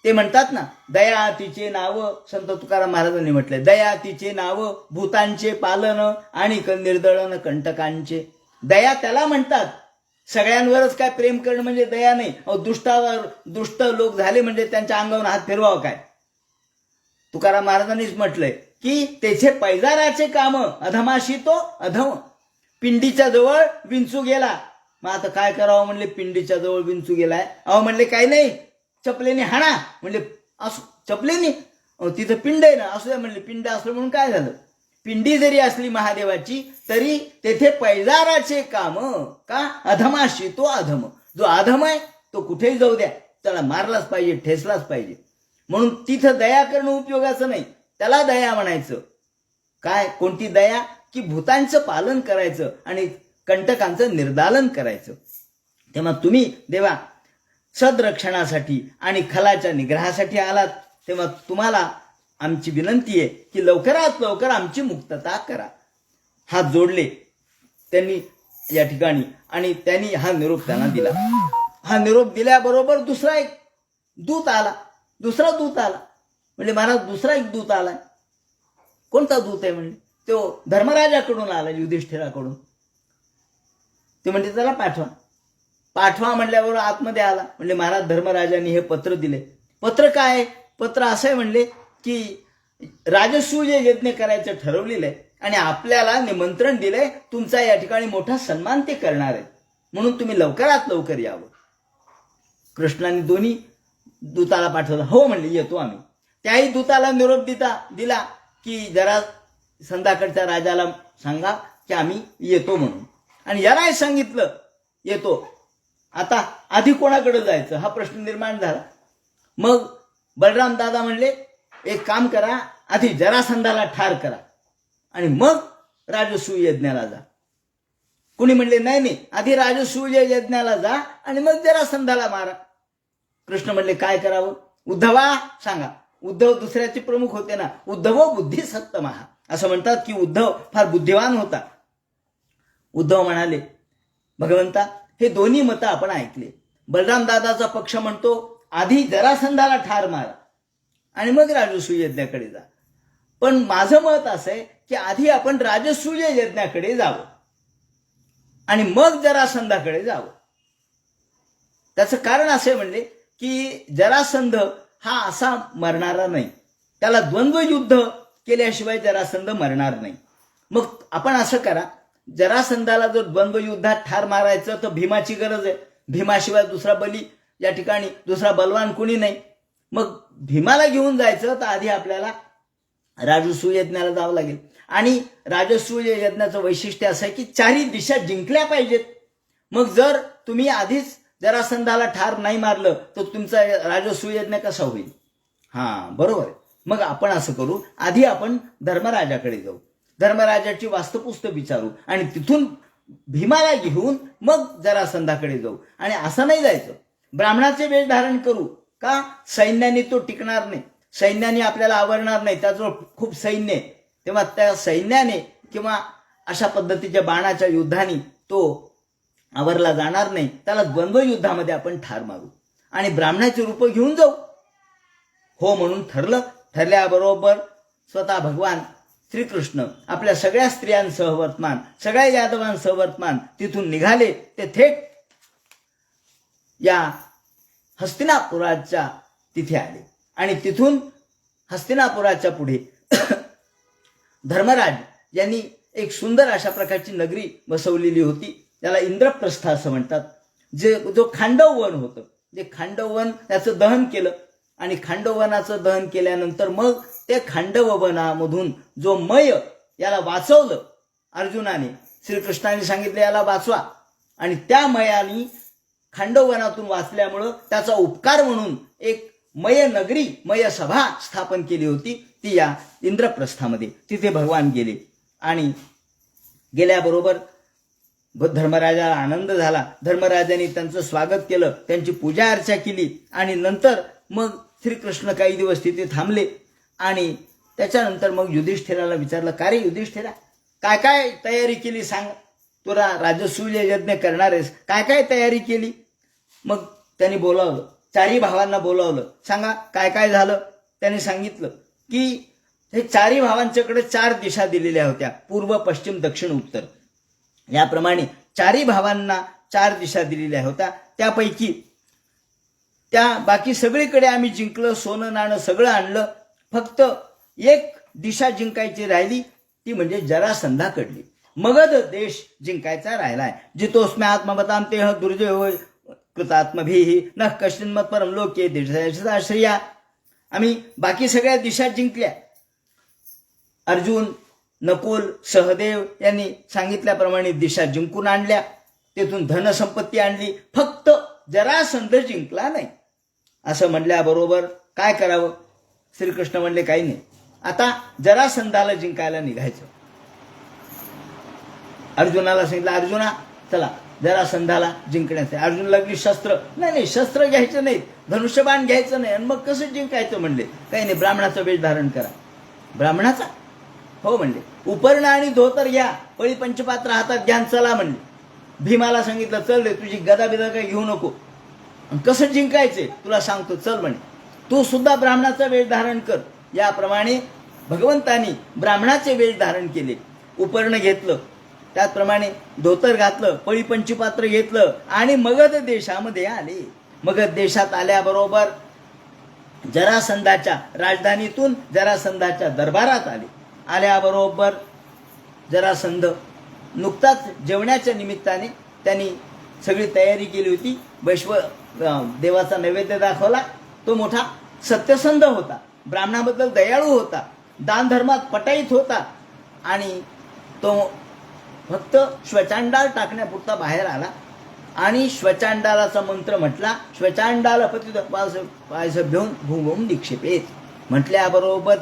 ते म्हणतात ना, दया तिचे नाव, संत तुकाराम महाराजांनी म्हटले, दया तिचे नाव, भूतांचे पालन आणि निर्दळन कंटकांचे. दया त्याला म्हणतात. सगळ्यांवरच काय प्रेम करणं म्हणजे दया नाही. दुष्टावर दुष्ट लोक झाले म्हणजे त्यांच्या अंगावर हात फिरवावं काय? तुकाराम महाराजांनीच म्हटलंय की तेथे पैजाराचे काम, अधमाशी तो अधम. पिंडीच्या जवळ विंचू गेला. मग आता काय करावं म्हणले, पिंडीच्या जवळ विंचू गेलाय. म्हणले काही नाही, चपलेने हाणा. म्हणले असं चपलेने? तिथं पिंड आहे ना, असू द्या म्हणले. पिंड असलं म्हणून काय झालं? पिंडी जरी असली महादेवाची तरी तेथे पैजाराचे काम का, अधमाशी तो अधम. जो अधम आहे तो कुठेही जाऊ द्या, त्याला मारलाच पाहिजे, ठेसलाच पाहिजे. म्हणून तिथं दया करणं उपयोगाचं नाही, त्याला दया म्हणायचं. काय, कोणती दया? की भूतांचं पालन करायचं आणि कंटकांचं निर्दालन करायचं. तेव्हा तुम्ही देवा सदरक्षणासाठी आणि खलाच्या निग्रहासाठी आलात, तेव्हा तुम्हाला आमची विनंती आहे की लवकरात लवकर आमची मुक्तता करा. हात जोडले त्यांनी या ठिकाणी आणि त्यांनी हा निरोप त्यांना दिला. हा निरोप दिल्याबरोबर दुसरा एक दूत आला. दुसरा दूत आला. म्हणजे महाराज दुसरा एक दूत आला. कोणता दूत आहे म्हणजे? तो धर्मराजाकडून आला, युधिष्ठिराकडून. ते म्हणजे त्याला पाठवा. पाठवा म्हणल्यावर आतमध्ये आला. म्हणजे महाराज धर्मराजांनी हे पत्र दिले. पत्र काय? पत्र असं आहे म्हणले की राजसूय यज्ञ करायचं ठरवलेलं आहे आणि आपल्याला निमंत्रण दिलंय, तुमचा या ठिकाणी मोठा सन्मान ते करणार आहे, म्हणून तुम्ही लवकरात लवकर यावं. कृष्णाने दोन्ही दूताला पाठवलं. हो म्हणले, येतो आम्ही. त्याही दूताला निरोप दिला की जरा संध्याकाळच्या राजाला सांगा की आम्ही येतो म्हणून. आणि यालाही सांगितलं येतो. आता आधी कोणाकडे जायचं हा प्रश्न निर्माण झाला. मग बलराम दादा म्हणले, एक काम करा, आधी जरासंधाला ठार करा आणि मग राजसूय यज्ञाला जा. कुणी म्हणले नाही, आधी राजसूय यज्ञाला जा आणि मग जरासंधाला मारा. कृष्ण म्हणले काय करावं? उद्धवा सांगा. उद्धव दुसऱ्याचे प्रमुख होते ना. उद्धव बुद्धी सत्तमहा असं म्हणतात की उद्धव फार बुद्धिवान होता. उद्धव म्हणाले, भगवंता हे दोन्ही मतं आपण ऐकले. बलराम दादाचा पक्ष म्हणतो आधी जरासंधाला ठार मारा आणि मग राजसूय यज्ञाकडे जा. पण माझं मत असं आहे की आधी आपण राजसूय यज्ञाकडे जावं आणि मग जरासंधाकडे जावं. त्याचं कारण असे म्हणले की जरासंध हा असा मरणारा नाही, त्याला द्वंद्व युद्ध केल्याशिवाय जरासंध मरणार नाही. मग आपण असं करा, जरासंधाला जर द्वंद्व युद्धात ठार मारायचं तर भीमाची गरज आहे. भीमाशिवाय दुसरा बली या ठिकाणी दुसरा बलवान कुणी नाही. मग भीमाला घेऊन जायचं तर आधी आपल्याला राजसूय यज्ञाला जावं लागेल. आणि राजसूय यज्ञाचं वैशिष्ट्य असं आहे की चारी दिशा जिंकल्या पाहिजेत. मग जर तुम्ही आधीच जरासंधाला ठार नाही मारलं तर तुमचा राजसूय यज्ञ कसा होईल? बरोबर आहे. मग आपण असं करू, आधी आपण धर्मराजाकडे जाऊ, धर्मराजाची वास्तुपुस्त विचारू आणि तिथून भीमाला घेऊन मग जरासंधाकडे जाऊ. आणि असं नाही जायचं, ब्राह्मणाचे वेश धारण करू का? सैन्याने तो टिकणार नाही, सैन्याने आपल्याला आवरणार नाही, त्याजवळ खूप सैन्य आहे. तेव्हा त्या सैन्याने किंवा अशा पद्धतीच्या बाणाच्या युद्धाने तो आवरला जाणार नाही. त्याला द्वंद्व युद्धामध्ये आपण ठार मारू आणि ब्राह्मणाचे रूप घेऊन जाऊ. हो म्हणून ठरलं. ठरल्याबरोबर स्वतः भगवान श्रीकृष्ण आपल्या सगळ्या स्त्रियांसह वर्तमान, सगळ्या यादवांसह वर्तमान तिथून निघाले. ते थेट या हस्तिनापुराच्या तिथे आले आणि तिथून हस्तिनापुराच्या पुढे धर्मराज यांनी एक सुंदर अशा प्रकारची नगरी बसवलेली होती, त्याला इंद्रप्रस्थ असं म्हणतात. जो खांडव वन होतं, जे खांडव वन त्याचं दहन केलं आणि खांडववनाचं दहन केल्यानंतर मग ते खांडव वनामधून जो मय याला वाचवलं अर्जुनाने, श्रीकृष्णाने सांगितलं याला वाचवा, आणि त्या मयानी खांडववनातून वाचल्यामुळं त्याचा उपकार म्हणून एक मय नगरी, मय सभा स्थापन केली होती, ती या इंद्रप्रस्थामध्ये. तिथे भगवान गेले आणि गेल्याबरोबर धर्मराजाला आनंद झाला. धर्मराजाने त्यांचं स्वागत केलं, त्यांची पूजा अर्चा केली आणि नंतर मग श्रीकृष्ण काही दिवस तिथे थांबले. आणि त्याच्यानंतर मग युधिष्ठिराला विचारलं, का रे युधिष्ठिरा, काय काय तयारी केली सांग, तुला राजसूय यज्ञ करणार आहेस, काय काय तयारी केली? मग त्यांनी बोलावलं चारी भावांना बोलावलं. सांगा काय काय झालं. त्यांनी सांगितलं की हे चारी भावांच्याकडे 4 दिशा दिलेल्या होत्या, पूर्व पश्चिम दक्षिण उत्तर. याप्रमाणे चारी भावांना 4 दिशा दिलेल्या होत्या. त्यापैकी त्या बाकी सगळीकडे आम्ही जिंकलं, सोनं नाणं सगळं आणलं. फक्त एक दिशा जिंकायची राहिली, ती म्हणजे जरासंधाकडली. मगध देश जिंकायचा राहिलाय. जितोस्म्य आत्मवताम तेह दुर्जय होय कृतात्मभिः न कश्चिन्मत परम लोके देशाश्रया. आम्ही बाकी सगळ्या दिशा जिंकल्या. अर्जुन, नकुल, सहदेव यांनी सांगितल्याप्रमाणे दिशा जिंकून आणल्या. तेथून धनसंपत्ती आणली. फक्त जरासंध जिंकला नाही. असं म्हणल्याबरोबर काय करावं. श्रीकृष्ण म्हणले काही नाही, आता जरासंधाला जिंकायला निघायचं. अर्जुनाला सांगितलं, अर्जुना चला जरासंधाला जिंकण्याचे. अर्जुन लागली शस्त्र. नाही शस्त्र घ्यायचं नाही, धनुष्यबाण घ्यायचं नाही. आणि मग कसं जिंकायचं म्हणले. काही नाही, ब्राह्मणाचा वेश धारण करा. ब्राह्मणाचा? हो म्हणले. उपर्ण आणि धोतर घ्या, पळी पंचपात्र हातात घ्या, चला म्हणले. भीमाला सांगितलं, चल रे तुझी गदा बिदा काही घेऊ नको, कसं जिंकायचे तुला सांगतो, चल म्हणे. तू सुद्धा ब्राह्मणाचा वेश धारण कर. याप्रमाणे भगवंतानी ब्राह्मणाचे वेश धारण केले. उपर्ण घेतलं, त्याचप्रमाणे धोतर घातलं, पळी पंचपात्र घेतलं आणि मगध देशामध्ये आले. मगध देशात आल्याबरोबर जरासंधाच्या राजधानीतून जरासंधाच्या दरबारात आले. आल्याबरोबर जरासंध नुकताच जेवणाच्या निमित्ताने त्यांनी सगळी तयारी केली होती. वैश्व देवाचा नैवेद्य दाखवला. तो मोठा सत्यसंध होता, ब्राह्मणाबद्दल दयाळू होता, दानधर्मात पटाईत होता आणि तो फक्त श्वचांडाल टाकण्यापुरता बाहेर आला आणि श्वचांडालाचा मंत्र म्हटला. श्वचांडाल पतित पायसभ्योन भूमूम निक्षेपेत म्हटल्याबरोबर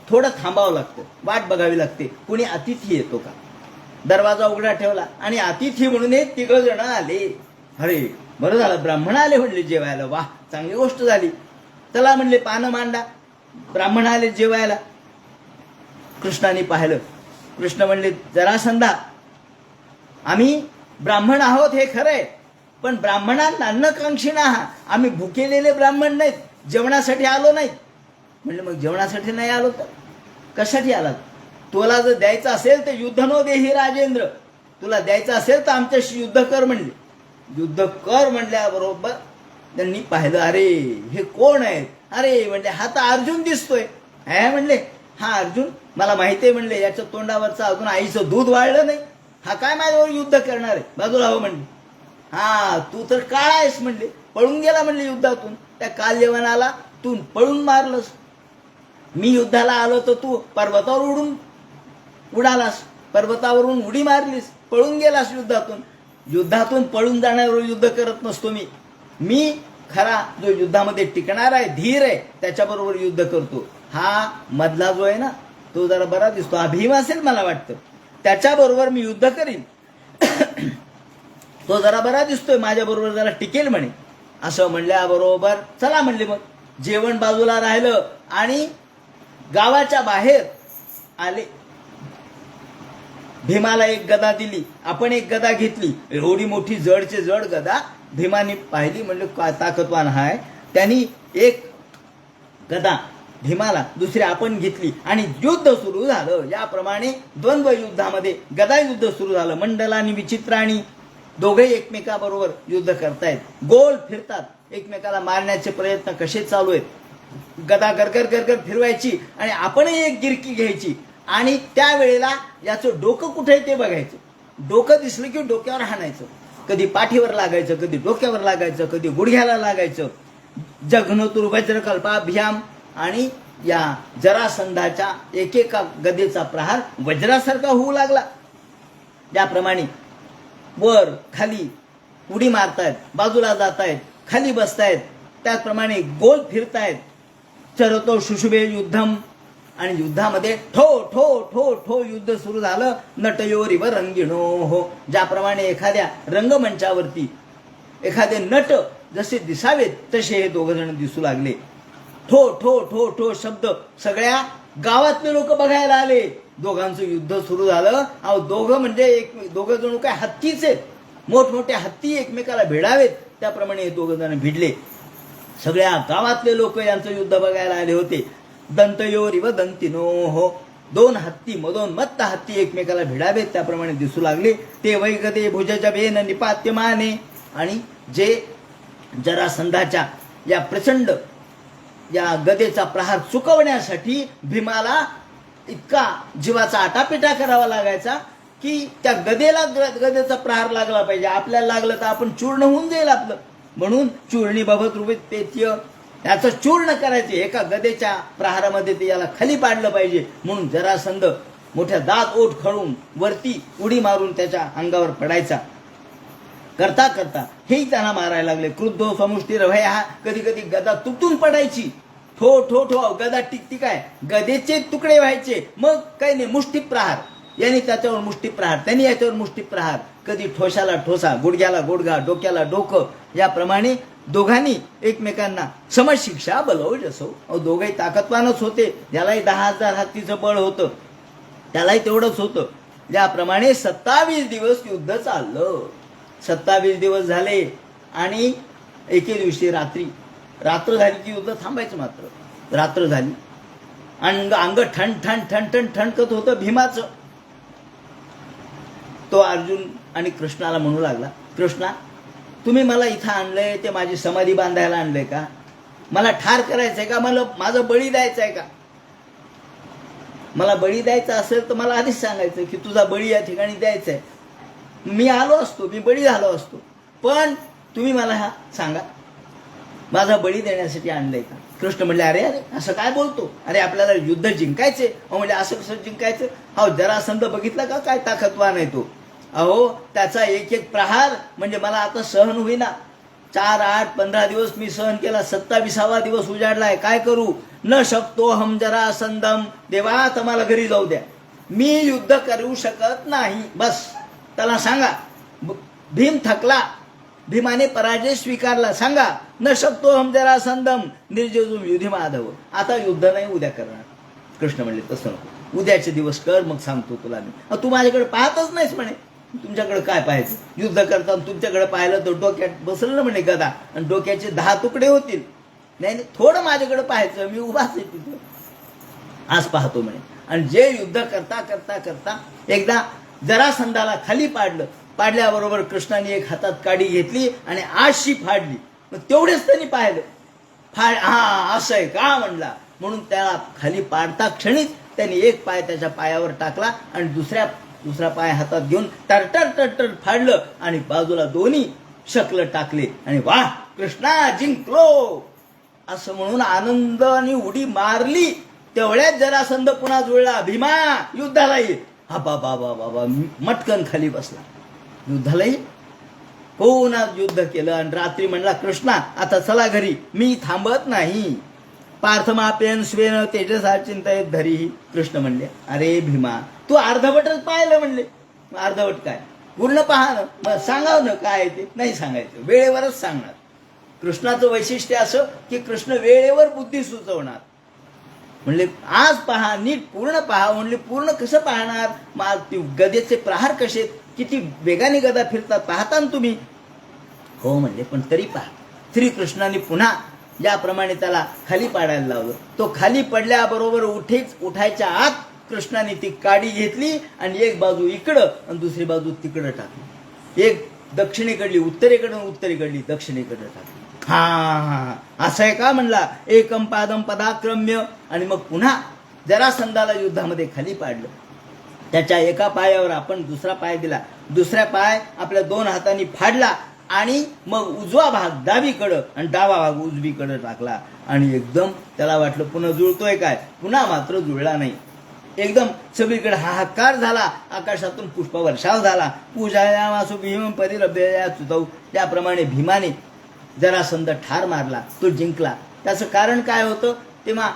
थोडं थांबावं लागतं, वाट बघावी लागते. कुणी अतिथी येतो का. दरवाजा उघडा ठेवला आणि अतिथी म्हणून 3 जण आले. अरे बरं झालं, ब्राह्मण आले म्हणले जेवायला. वाह, चांगली गोष्ट झाली. चला म्हणले पानं मांडा. ब्राह्मण आले जेवायला. कृष्णाने पाहिलं. कृष्ण म्हणले, जरासंधा आम्ही ब्राह्मण आहोत हे खरंय, पण ब्राह्मणांना अन्नकांक्षी आहात. आम्ही भुकेलेले ब्राह्मण नाहीत, जेवणासाठी आलो नाहीत. म्हणले मग जेवणासाठी नाही आलो तर कशासाठी आलात. तुला जर द्यायचं असेल तर युद्ध नो देही राजेंद्र, तुला द्यायचं असेल तर आमच्याशी युद्ध कर म्हणले. युद्ध कर म्हणल्याबरोबर त्यांनी पाहिलं, अरे हे कोण आहेत. अरे म्हणले, हा तर अर्जुन दिसतोय. है म्हणले, हा अर्जुन मला माहिती आहे म्हणले, याच्या तोंडावरचं अजून आईचं दूध वाढलं नाही. हा काय माझ्यावर युद्ध करणार आहे. बाजूला हो म्हणले. हा तू तर काळा आहेस म्हणले, पळून गेला म्हणले युद्धातून. त्या काल जेवणाला तू पळून मारलंस. मी युद्धाला आलो तर तू पर्वतावर उडालास, पर्वतावरून उडी मारलीस, पळून गेलास युद्धातून. युद्धातून पळून जाण्यावर युद्ध करत नसतो मी खरा जो युद्धामध्ये टिकणार आहे, धीर आहे, त्याच्याबरोबर युद्ध करतो. हा मधला जो आहे ना, तो जरा बरा दिसतो, हा भीम असेल मला वाटतं, त्याच्याबरोबर मी युद्ध करीन. तो जरा बरा दिसतोय, माझ्याबरोबर जरा टिकेल म्हणे. असं म्हणल्याबरोबर चला म्हणले. मग जेवण बाजूला राहिलं आणि गावाच्या बाहेर आले. भीमाला एक गदा दिली, आपण एक गदा घेतली. एवढी मोठी जडचे जड गदा भीमाने पाहिली, म्हणले काय ताकदवान हाय. त्यांनी एक गदा भीमाला, दुसरी आपण घेतली आणि युद्ध सुरू झालं. याप्रमाणे द्वंद्व युद्धामध्ये गदा युद्ध सुरू झालं. मंडल आणि विचित्राणी दोघे एकमेकाबरोबर युद्ध करतायत, गोल फिरतात, एकमेकाला मारण्याचे प्रयत्न कसे चालू आहेत. गदा गरगर गरगर फिरवायची आणि आपणही एक गिरकी घ्यायची आणि त्यावेळेला याचं डोकं कुठे आहे ते बघायचं. डोकं दिसलं की डोक्यावर हाणायचं. कधी पाठीवर लागायचं, कधी डोक्यावर लागायचं, कधी गुडघ्याला लागायचं. जघनोतुर वज्रकल्पाभ्याम. आणि या जरासंधाच्या एकेका गदेचा प्रहार वज्रासारखा होऊ लागला. त्याप्रमाणे वर खाली उडी मारतायत, बाजूला जातायत, खाली बसतायत, त्याचप्रमाणे गोल फिरतायत. चरतो शुशुभे युद्धम. आणि युद्धामध्ये ठो ठो ठो ठो युद्ध सुरू झालं. नटयोरिव रंगिणो हो. ज्याप्रमाणे एखाद्या रंगमंचावरती एखादे नट जसे दिसावेत तसे हे 2 जण दिसू लागले. ठो ठो ठो ठो शब्द सगळ्या गावातले लोक बघायला आले. दोघांचं युद्ध सुरू झालं. अहो दोघं म्हणजे 2 जण काय हत्तीच आहेत. मोठमोठे हत्ती एकमेकाला भिडावेत त्याप्रमाणे हे दोघं जण भिडले. सगळ्या गावातले लोक यांचं युद्ध बघायला आले होते. दंतयोरिव दंतिनो हो, दोन हत्ती मदोन्मत्त हत्ती एकमेकाला भिडावेत त्याप्रमाणे दिसू लागले. ते वैगदे भुजजबेन निपात्यमाने, आणि जे जरासंधाच्या या प्रचंड या गदेचा प्रहार चुकवण्यासाठी भीमाला इतका जीवाचा आटापिटा करावा लागायचा की त्या गदेचा प्रहार लागला पाहिजे. आपल्याला लागलं तर आपण चूर्ण होऊन जाईल आपलं. म्हणून चूर्णी भवत रूपेत्य, त्याचं चूर्ण करायचे. एका गदेच्या प्रहारामध्ये ते याला खाली पाडलं पाहिजे. म्हणून जरासंध मोठ्या दात ओठ खळून वरती उडी मारून त्याच्या अंगावर पडायचा. करता करता हेही त्यांना मारायला लागले. क्रुद्धो समुष्टी रभया, कधी कधी गदा तुटून पडायची. ठो ठो ठो गदा टिकती काय, गदेचे तुकडे व्हायचे. मग काही नाही, मुष्टी प्रहार. यांनी त्याच्यावर मुष्टी प्रहार, त्यांनी याच्यावर मुष्टी प्रहार. कधी ठोशाला ठोसा, गुडघ्याला गुडघा, डोक्याला डोकं, याप्रमाणे दोघांनी एकमेकांना समशिक्षा बलवज असो. दोघंही ताकदवानच होते. ज्यालाही 10,000 हत्तीचं बळ होतं त्यालाही तेवढंच होतं. ज्याप्रमाणे 27 दिवस युद्ध चाललं. 27 दिवस झाले आणि एके दिवशी रात्र झाली की युद्ध थांबायचं. मात्र रात्र झाली, अंग ठण ठण ठण ठण ठणकत होतं भीमाचं. तो अर्जुन आणि कृष्णाला म्हणू लागला, कृष्णा, तुम्ही मला इथं आणलंय ते माझी समाधी बांधायला आणलंय का? मला ठार करायचंय का? मला माझं बळी द्यायचंय का? मला बळी द्यायचा असेल तर मला आधीच सांगायचं की तुझा बळी या ठिकाणी द्यायचा आहे. मी आलो असतो, मी बळी झालो असतो. पण तुम्ही मला हा सांगा, माझा बळी देण्यासाठी आणलंय का? कृष्ण म्हणले, अरे अरे असं काय बोलतो? अरे आपल्याला युद्ध जिंकायचे. म्हणजे असं कसं जिंकायचं? हो, जरासंध बघितला का काय ताकदवान आहे तो. अहो, त्याचा एक एक प्रहार म्हणजे मला आता सहन होईना. 4, 8, 15 दिवस मी सहन केला. 27वा दिवस उजाडलाय. काय करू? न शकतो हम जरासंधम. देवा, तर मला घरी जाऊ द्या. मी युद्ध करू शकत नाही. बस त्याला सांगा. भीम थकला, भीमाने पराजय स्वीकारला. सांगा, न शकतो हम जरासंधम निर्जजुम युधी माधव. आता युद्ध नाही, उद्या करणार. कृष्ण म्हणले, तसं नको, उद्याचे दिवस कर, मग सांगतो तुला मी. तू माझ्याकडे पाहतच नाहीस म्हणे. तुमच्याकडे काय पाहायचं? युद्ध करताना तुमच्याकडे पाहिलं तर डोक्यात बसलं ना म्हणे गदा, आणि डोक्याचे 10 तुकडे होतील. नाही, थोडं माझ्याकडे पाहायचं, मी उभाच आहे तिथे, आज पाहतो म्हणे. आणि जे युद्ध करता करता करता एकदा जरासंधाला खाली पाडल्याबरोबर कृष्णाने एक हातात काडी घेतली आणि आशी फाडली. मग तेवढेच त्यांनी पाहिलं. हा असं आहे का म्हणला. म्हणून त्याला खाली पाडता क्षणीच त्यांनी एक पाय त्याच्या पायावर टाकला आणि दुसरा पाय हातात घेऊन टरटर टरटर फाडलं आणि बाजूला दोन्ही शकलं टाकले. आणि वाह, कृष्णा जिंकलो असं म्हणून आनंदाने उडी मारली. तेवढ्याच जरासंध पुन्हा जुळला. भीमा, युद्धाला ये. हा बाबा बाबा, मटकन खाली बसला. युद्धाला ये. पुन्हा युद्ध केलं आणि रात्री म्हणला, कृष्णा आता चला घरी, मी थांबत नाही. पार्थमापेन स्वेन तेजसा चिंतयत धरी. कृष्ण म्हणले, अरे भीमा, तू अर्धवटच पाहिलं म्हणले. अर्धवट काय, पूर्ण पहा ना, मग सांगाव ना काय ते. नाही सांगायचं, वेळेवरच सांगणार. कृष्णाचं वैशिष्ट्य असं की कृष्ण वेळेवर बुद्धी सुचवणार. म्हणले आज पहा, नीट पूर्ण पहा. म्हणले पूर्ण कसं पाहणार? मग गदेचे प्रहार कसे, किती वेगाने गदा फिरतात पाहता ना तुम्ही. हो म्हणले, पण तरी पहा. श्रीकृष्णाने पुन्हा ज्याप्रमाणे त्याला खाली पाडायला लावलं, तो खाली पडल्याबरोबर उठायच्या आत कृष्णाने ती काडी घेतली आणि एक बाजू इकडं आणि दुसरी बाजू तिकडं टाकली. एक दक्षिणेकडली उत्तरेकडली दक्षिणेकडे टाकली. हा असं आहे का म्हणला. एकम पादम पदाक्रम्य. आणि मग पुन्हा जरासंधाला युद्धामध्ये खाली पाडलं. त्याच्या एका पायावर आपण दुसरा पाय दिला, दुसरा पाय आपल्या 2 हातांनी फाडला आणि मग उजवा भाग डावीकडं आणि डावा भाग उजवीकडं टाकला. आणि एकदम त्याला वाटलं पुन्हा जुळतोय काय, पुन्हा मात्र जुळला नाही. एकदम सगळीकडे हाहाकार झाला. आकाशातून पुष्पवर्षाव झाला. पूजाया वासु भीम परिरभ्यया चुतौ. त्याप्रमाणे भीमाने जरासंध ठार मारला, तो जिंकला. त्याचं कारण काय होतं? तेव्हा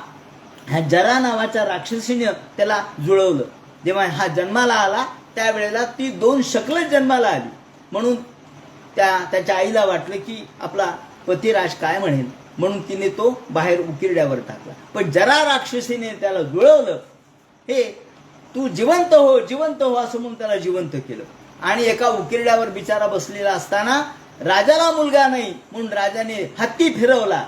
ह्या जरा नावाच्या राक्षसीने त्याला जुळवलं. जेव्हा हा जन्माला आला त्यावेळेला ती 2 शकलं जन्माला आली. म्हणून त्याच्या आईला वाटलं की आपला पतिराज काय म्हणेल, म्हणून तिने तो बाहेर उकिरड्यावर टाकला. पण जरा राक्षसीने त्याला जुळवलं. हे तू जिवंत हो असं म्हणून त्याला जिवंत केलं. आणि एका उकिरड्यावर बिचारा बसलेला असताना राजाला मुलगा नाही म्हणून राजाने हत्ती फिरवला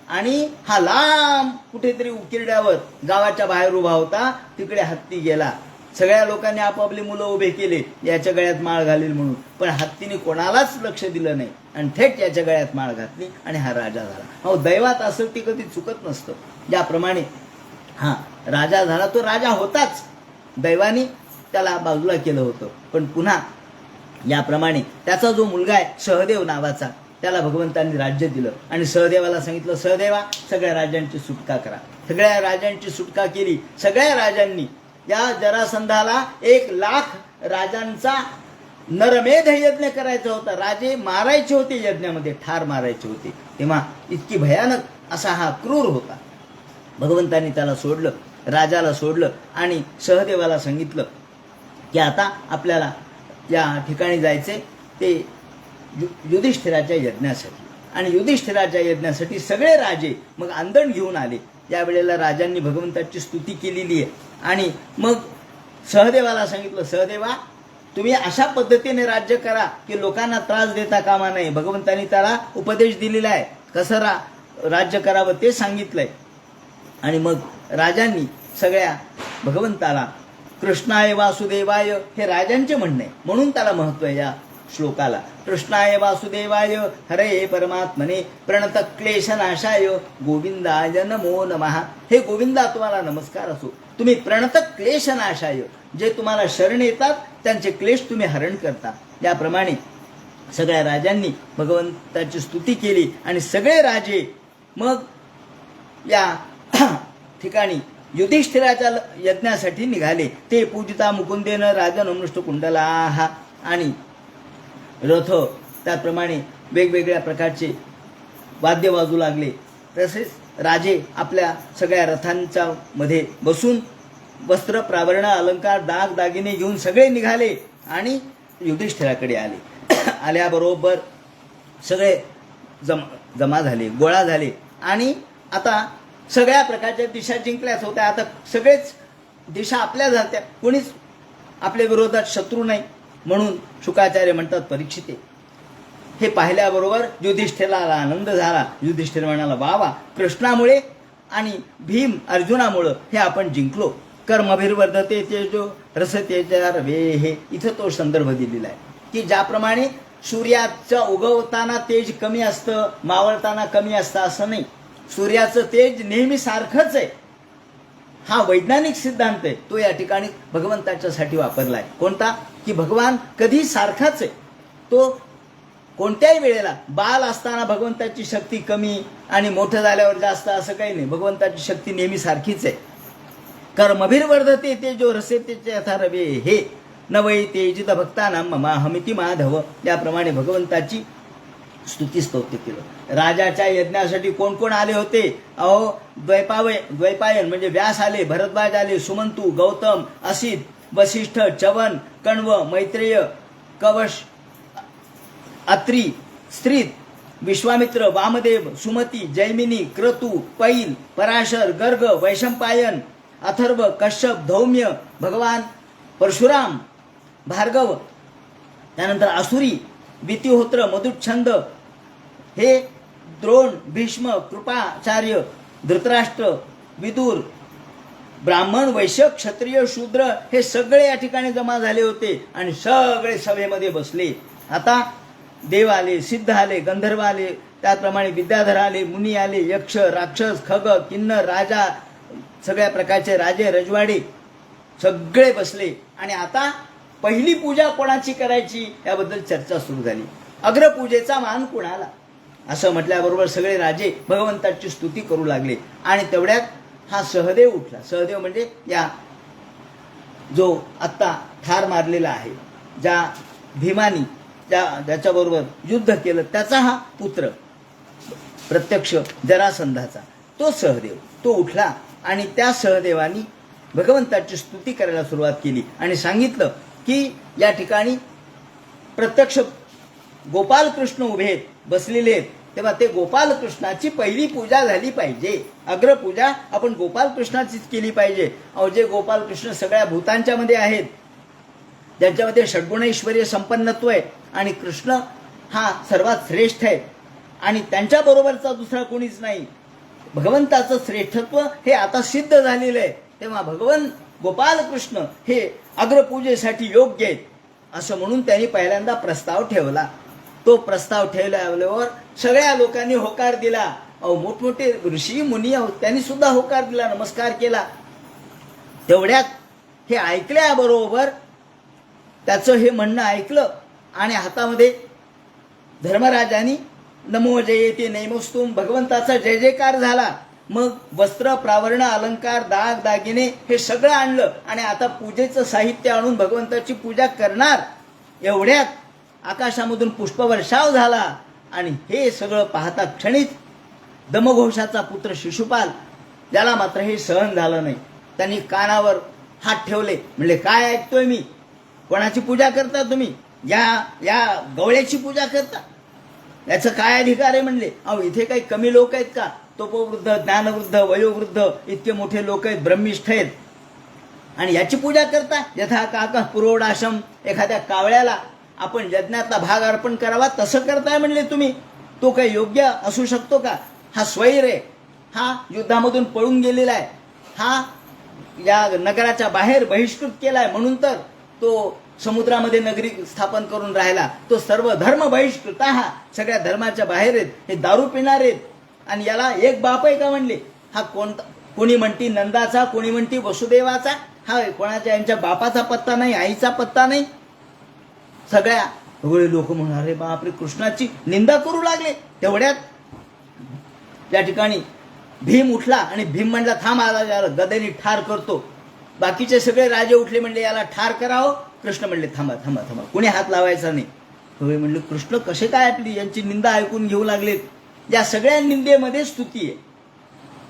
आणि हा लांब कुठेतरी उकिरड्यावर गावाच्या बाहेर उभा होता, तिकडे हत्ती गेला. सगळ्या लोकांनी आपापली मुलं उभे केले याच्या गळ्यात माळ घालील म्हणून, पण हत्तीने कोणालाच लक्ष दिलं नाही आणि थेट याच्या गळ्यात माळ घातली आणि हा राजा झाला. अहो, दैवात असं ती कधी चुकत नसतं. ज्याप्रमाणे हा राजा झाला, तो राजा होताच, दैवानी त्याला बाजूला केलं होतं. पण पुन्हा याप्रमाणे त्याचा जो मुलगा आहे सहदेव नावाचा, त्याला भगवंतांनी राज्य दिलं आणि सहदेवाला सांगितलं, सहदेवा सगळ्या राजांची सुटका करा. सगळ्या राजांची सुटका केली. सगळ्या राजांनी या जरासंधाला 1,00,000 राजांचा नरमेध यज्ञ करायचा होता. राजे मारायचे होते, यज्ञामध्ये ठार मारायचे होते. तेव्हा इतकी भयानक असा हा क्रूर होता. भगवंतांनी त्याला सोडलं, राजाला सोडलं आणि सहदेवाला सांगितलं की आता आपल्याला या ठिकाणी जायचे ते युधिष्ठिराच्या यज्ञासाठी. आणि युधिष्ठिराच्या यज्ञासाठी सगळे राजे मग आंदण घेऊन आले. यावेळेला राजांनी भगवंताची स्तुती केलेली आहे आणि मग सहदेवाला सांगितलं, सहदेवा तुम्ही अशा पद्धतीने राज्य करा की लोकांना त्रास देता कामा नये. भगवंतांनी त्याला उपदेश दिलेला आहे, कसं राज्य करावं ते सांगितलंय. आणि मग राजांनी सगळ्या भगवंताला कृष्णाय वासुदेवाय हे राजांचे म्हणणे, म्हणून त्याला महत्व आहे या श्लोकाला. कृष्णाय वासुदेवाय हरे परमात्मने प्रणत क्लेशनाशाय गोविंदाय नमो नमः. हे गोविंदा तुम्हाला नमस्कार असो. तुम्ही प्रणत क्लेशनाशाय, जे तुम्हाला शरण येतात त्यांचे क्लेश तुम्ही हरण करता. याप्रमाणे सगळ्या राजांनी भगवंताची स्तुती केली आणि सगळे राजे मग या ठिकाणी युधिष्ठिराच्या यज्ञासाठी निघाले. ते पूजिता मुकुंदेन राजनमृष्ट कुंडलाहा आणि रथ, त्याप्रमाणे वेगवेगळ्या प्रकारचे वाद्य वाजू लागले. तसेच राजे आपल्या सगळ्या रथांच्या मध्ये बसून वस्त्र प्रावरण अलंकार दाग दागिने घेऊन सगळे निघाले आणि युधिष्ठिराकडे आले. आल्याबरोबर सगळे जमा झाले, गोळा झाले आणि आता सगळ्या प्रकारच्या दिशा जिंकल्याच होत्या. आता सगळेच दिशा आपल्या झाल्या, कोणीच आपल्या विरोधात शत्रू नाही. म्हणून शुकाचार्य म्हणतात, परीक्षिते हे पाहिल्याबरोबर युधिष्ठिराला आनंद झाला. युधिष्ठिर म्हणाला, वा वा, कृष्णामुळे आणि भीम अर्जुनामुळं हे आपण जिंकलो. कर्मभिर्वर्धते तेजो रसतेजा रवेः. इथं तो संदर्भ दिलेला आहे की ज्याप्रमाणे सूर्याचं उगवताना तेज कमी असतं, मावळताना कमी असतं असं नाही. सूर्याचं तेज नेहमी सारखंच आहे. हा वैज्ञानिक सिद्धांत आहे, तो या ठिकाणी भगवंताच्यासाठी वापरला आहे. कोणता? की भगवान कधी सारखाच आहे. तो कोणत्याही वेळेला, बाल असताना भगवंताची शक्ती कमी आणि मोठं झाल्यावर जास्त असं काही नाही. भगवंताची शक्ती नेहमी सारखीच आहे. कर्मभिर्वर्धते तेजो रसेते यथा रवे हे नवै तेजित भक्तानां ममाहमिति माधव. याप्रमाणे भगवंताची स्तुती स्तोत्र केलं. राजाच्या यज्ञासाठी कोण कोण आले होते? अहो, द्वैपायन म्हणजे व्यास आले, भरद्वाज आले, सुमंतू, गौतम, असित, वसिष्ठ, चवन, कण्व, मैत्रेय, कवश, अत्री, स्त्रीत, विश्वामित्र, वामदेव, सुमती, जैमिनी, क्रतू, पैल, पराशर, गर्ग, वैशंपायन, अथर्व, कश्यप, धौम्य, भगवान परशुराम, भार्गव, त्यानंतर आसुरी, वितिहोत्र, मधुच्छंद, हे द्रोण, भीष्म, कृपाचार्य, धृतराष्ट्र, विदुर, ब्राह्मण, वैश्य, क्षत्रिय, शूद्र हे सगळे या ठिकाणी जमा झाले होते आणि सगळे सभेमध्ये बसले. आता देव आले, सिद्ध आले, गंधर्व आले, त्याप्रमाणे विद्याधर आले, मुनी आले, यक्ष, राक्षस, खग, किन्नर, राजा, सगळ्या प्रकारचे राजे रजवाडे सगळे बसले. आणि आता पहिली पूजा कोणाची करायची याबद्दल चर्चा सुरू झाली. अग्रपूजेचा मान कुणाला असं म्हटल्याबरोबर सगळे राजे भगवंताची स्तुती करू लागले. आणि तेवढ्यात हा सहदेव उठला. सहदेव म्हणजे या जो आत्ता ठार मारलेला आहे, ज्या भीमानी ज्याच्याबरोबर युद्ध केलं, त्याचा हा पुत्र, प्रत्यक्ष जरासंधाचा, तो सहदेव, तो उठला आणि त्या सहदेवानी भगवंताची स्तुती करायला सुरुवात केली आणि सांगितलं की या ठिकाणी प्रत्यक्ष गोपालकृष्ण उभे आहेत, बसलेले आहेत, तेव्हा ते गोपालकृष्णाची पहिली पूजा झाली पाहिजे. अग्रपूजा आपण गोपालकृष्णाचीच केली पाहिजे. अहो, जे गोपालकृष्ण सगळ्या भूतांच्या मध्ये आहेत, ज्यांच्यामध्ये षड्गुण ऐश्वर्य संपन्नत्व आहे आणि कृष्ण हा सर्वात श्रेष्ठ आहे आणि त्यांच्याबरोबरचा दुसरा कोणीच नाही. भगवंताचं श्रेष्ठत्व हे आता सिद्ध झालेलं आहे. तेव्हा भगवान गोपालकृष्ण हे अग्रपूजेसाठी योग्य आहेत असं म्हणून त्यांनी पहिल्यांदा प्रस्ताव ठेवला. तो प्रस्ताव ठेवल्यावर सगळ्या लोकांनी होकार दिला. मोठमोठे ऋषी मुनी त्यांनी सुद्धा होकार दिला, नमस्कार केला. तेवढ्यात हे ऐकल्याबरोबर त्याचं हे म्हणणं ऐकलं आणि हातामध्ये धर्मराजांनी नमो जयते नैमोस्तुम भगवंताचा जय जयकार झाला. मग वस्त्र प्रावरण अलंकार दाग दागिने हे सगळं आणलं आणि आता पूजेचं साहित्य आणून भगवंताची पूजा करणार. एवढ्यात आकाशामधून पुष्पवर्षाव झाला आणि हे सगळं पाहता क्षणीच दमघोषाचा पुत्र शिशुपाल, ज्याला मात्र हे सहन झालं नाही, त्यांनी कानावर हात ठेवले. म्हणले काय ऐकतोय मी? कोणाची पूजा करता तुम्ही? या गवळ्याची पूजा करता? याचं काय अधिकार आहे? म्हणले अहो इथे काही कमी लोक आहेत का? तपोवृद्ध, ज्ञानवृद्ध, वयोवृद्ध इतके मोठे लोक आहेत, ब्रह्मिष्ठ आहेत आणि याची पूजा करता? यथा काका पुरोडाशम, एखाद्या कावळ्याला आपण यज्ञातला भाग अर्पण करावा तसं करताय म्हणले तुम्ही. तो काही योग्य असू शकतो का? हा स्वैर आहे, हा युद्धामधून पळून गेलेला आहे, हा या नगराच्या बाहेर बहिष्कृत केलाय म्हणून तर तो समुद्रामध्ये नगरी स्थापन करून राहिला. तो सर्व धर्म बहिष्कृत, हा सगळ्या धर्माच्या बाहेर आहेत, हे दारू पिणार आहेत आणि याला एक बाप आहे का म्हणले? हा कोणता? कोणी म्हणती नंदाचा, कोणी म्हणती वसुदेवाचा, हा कोणाच्या यांच्या बापाचा पत्ता नाही, आईचा पत्ता नाही. सगळ्या सगळे लोक म्हणाले बापरे, कृष्णाची निंदा करू लागले. तेवढ्यात त्या ठिकाणी भीम उठला आणि भीम म्हणला थांब, आला याला गदेने ठार करतो. बाकीचे सगळे राजे उठले, म्हणले याला ठार करावं. कृष्ण म्हणले थांबा थांबा थांबा, कोणी हात लावायचा नाही. होय म्हणले कृष्ण कसे काय आपली यांची निंदा ऐकून घेऊ लागलेत? या सगळ्या निंदेमध्ये स्तुती आहे,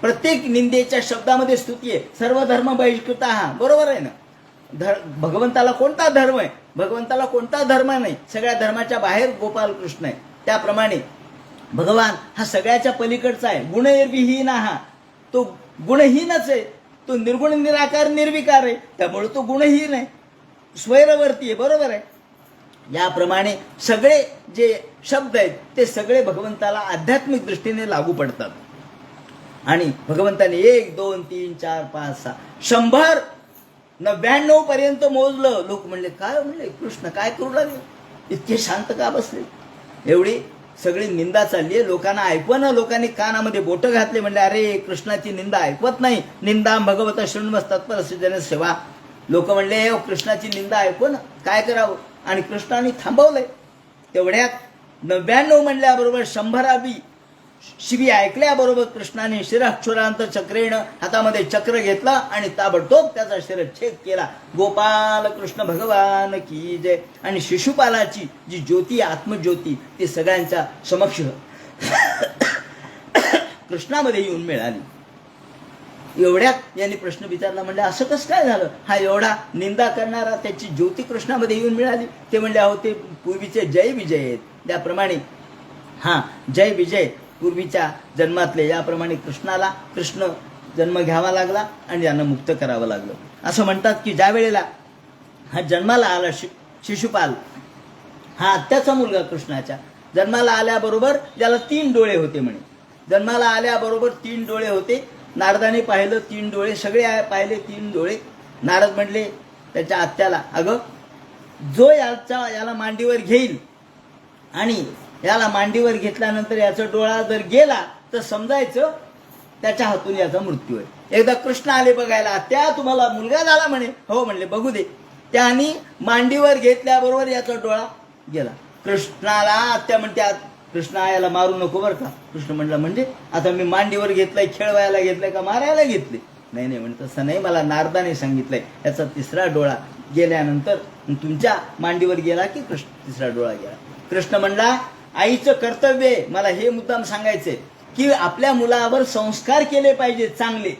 प्रत्येक निंदेच्या शब्दामध्ये स्तुती आहे. सर्व धर्म बहिष्कृत, हा बरोबर आहे ना? भगवंताला कोणता धर्म आहे? भगवंताला कोणता धर्म नाही, सगळ्या धर्माच्या बाहेर गोपालकृष्ण आहे. त्याप्रमाणे भगवान हा सगळ्याच्या पलीकडचा आहे. गुणविहीन, हा तो गुणहीनच आहे, तो निर्गुण निराकार निर्विकार आहे, त्यामुळे तो गुणहीन आहे, स्वैरवर्ती आहे, बरोबर आहे. याप्रमाणे सगळे जे शब्द आहेत ते सगळे भगवंताला आध्यात्मिक दृष्टीने लागू पडतात. आणि भगवंताने 1 2 3 4 5 6 100 99 पर्यंत मोजलं. लोक म्हणले काय? म्हणले कृष्ण काय करू लागले? इतके शांत का बसले? एवढी सगळी निंदा चालली आहे, लोकांना ऐकवणं. लोकांनी कानामध्ये बोटं घातले, म्हणले अरे कृष्णाची निंदा ऐकवत नाही. निंदा भगवत शृण्वस्तात परसिजन सेवा. लोक म्हणले कृष्णाची निंदा ऐकून काय करावं? आणि कृष्णाने थांबवलंय. तेवढ्यात 99 म्हणल्याबरोबर 100 शिवी ऐकल्याबरोबर कृष्णाने शिरक्षुरांत चक्रेनं हातामध्ये चक्र घेतला आणि ताबडतोब त्याचा शिरच्छेद केला. गोपाल कृष्ण भगवान की जय. आणि शिशुपालाची जी ज्योती, आत्मज्योती, ती सगळ्यांच्या समक्ष कृष्णामध्ये येऊन मिळाली. एवढ्यात यांनी प्रश्न विचारला, म्हणले असं कसं काय झालं? हा एवढा निंदा करणारा त्याची ज्योती कृष्णामध्ये येऊन मिळाली. ते म्हणले अहो ते पूर्वीचे जय विजय आहेत, त्याप्रमाणे हा जय विजय पूर्वीच्या जन्मातले, याप्रमाणे कृष्णाला कृष्ण जन्म घ्यावा लागला आणि यांना मुक्त करावं लागलं. असं म्हणतात की ज्या वेळेला हा जन्माला आला शिशुपाल, हा आत्याचा मुलगा कृष्णाच्या, जन्माला आल्याबरोबर ज्याला 3 डोळे होते म्हणे. जन्माला आल्याबरोबर 3 डोळे होते. नारदाने पाहिलं 3 डोळे, सगळे पाहिले 3 डोळे. नारद म्हणले त्याच्या आत्याला, अगं जो याला मांडीवर घेईल आणि याला मांडीवर घेतल्यानंतर याचा डोळा जर गेला तर समजायचं त्याच्या हातून याचा मृत्यू आहे. एकदा कृष्ण आले बघायला, त्या तुम्हाला मुलगा झाला म्हणे. हो म्हणले बघू दे. त्याने मांडीवर घेतल्याबरोबर याचा डोळा गेला. कृष्णाला आत्या म्हणते कृष्णा याला मारू नको बरं का. कृष्ण म्हणला म्हणजे आता मी मांडीवर घेतलंय, खेळवायला घेतलंय का मारायला घेतले? नाही नाही म्हणत तसं नाही, मला नारदाने सांगितलंय याचा 3रा डोळा गेल्यानंतर तुमच्या मांडीवर गेला की 3रा डोळा गेला. कृष्ण म्हणला आईचं कर्तव्य आहे, मला हे मुद्दाम सांगायचंय की आपल्या मुलावर संस्कार केले पाहिजे चांगले.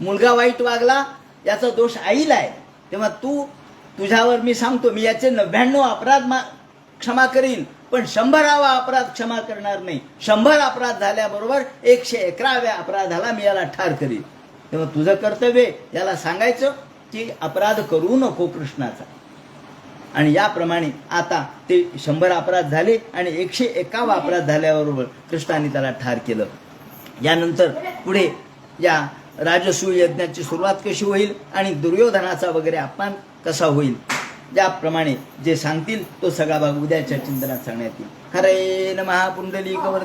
मुलगा वाईट वागला याचा दोष आईला आहे, तेव्हा तुझ्यावर मी सांगतो मी याचे 99 अपराध क्षमा करीन, पण 100वा अपराध क्षमा करणार नाही. 100 अपराध झाल्याबरोबर 111व्या अपराधाला मी याला ठार करीन. तेव्हा तुझं कर्तव्य याला सांगायचं की अपराध करू नको कृष्णाचा. आणि याप्रमाणे आता ते 100 अपराध झाले आणि 101 अपराध झाल्याबरोबर कृष्णाने त्याला ठार केलं. यानंतर पुढे या राजसूय यज्ञाची सुरुवात कशी होईल आणि दुर्योधनाचा वगैरे अपमान कसा होईल, ज्याप्रमाणे जे सांगतील तो सगळा भाग उद्याच्या चिंतनात सांगण्यात येईल. हरे नमः पुंडलिक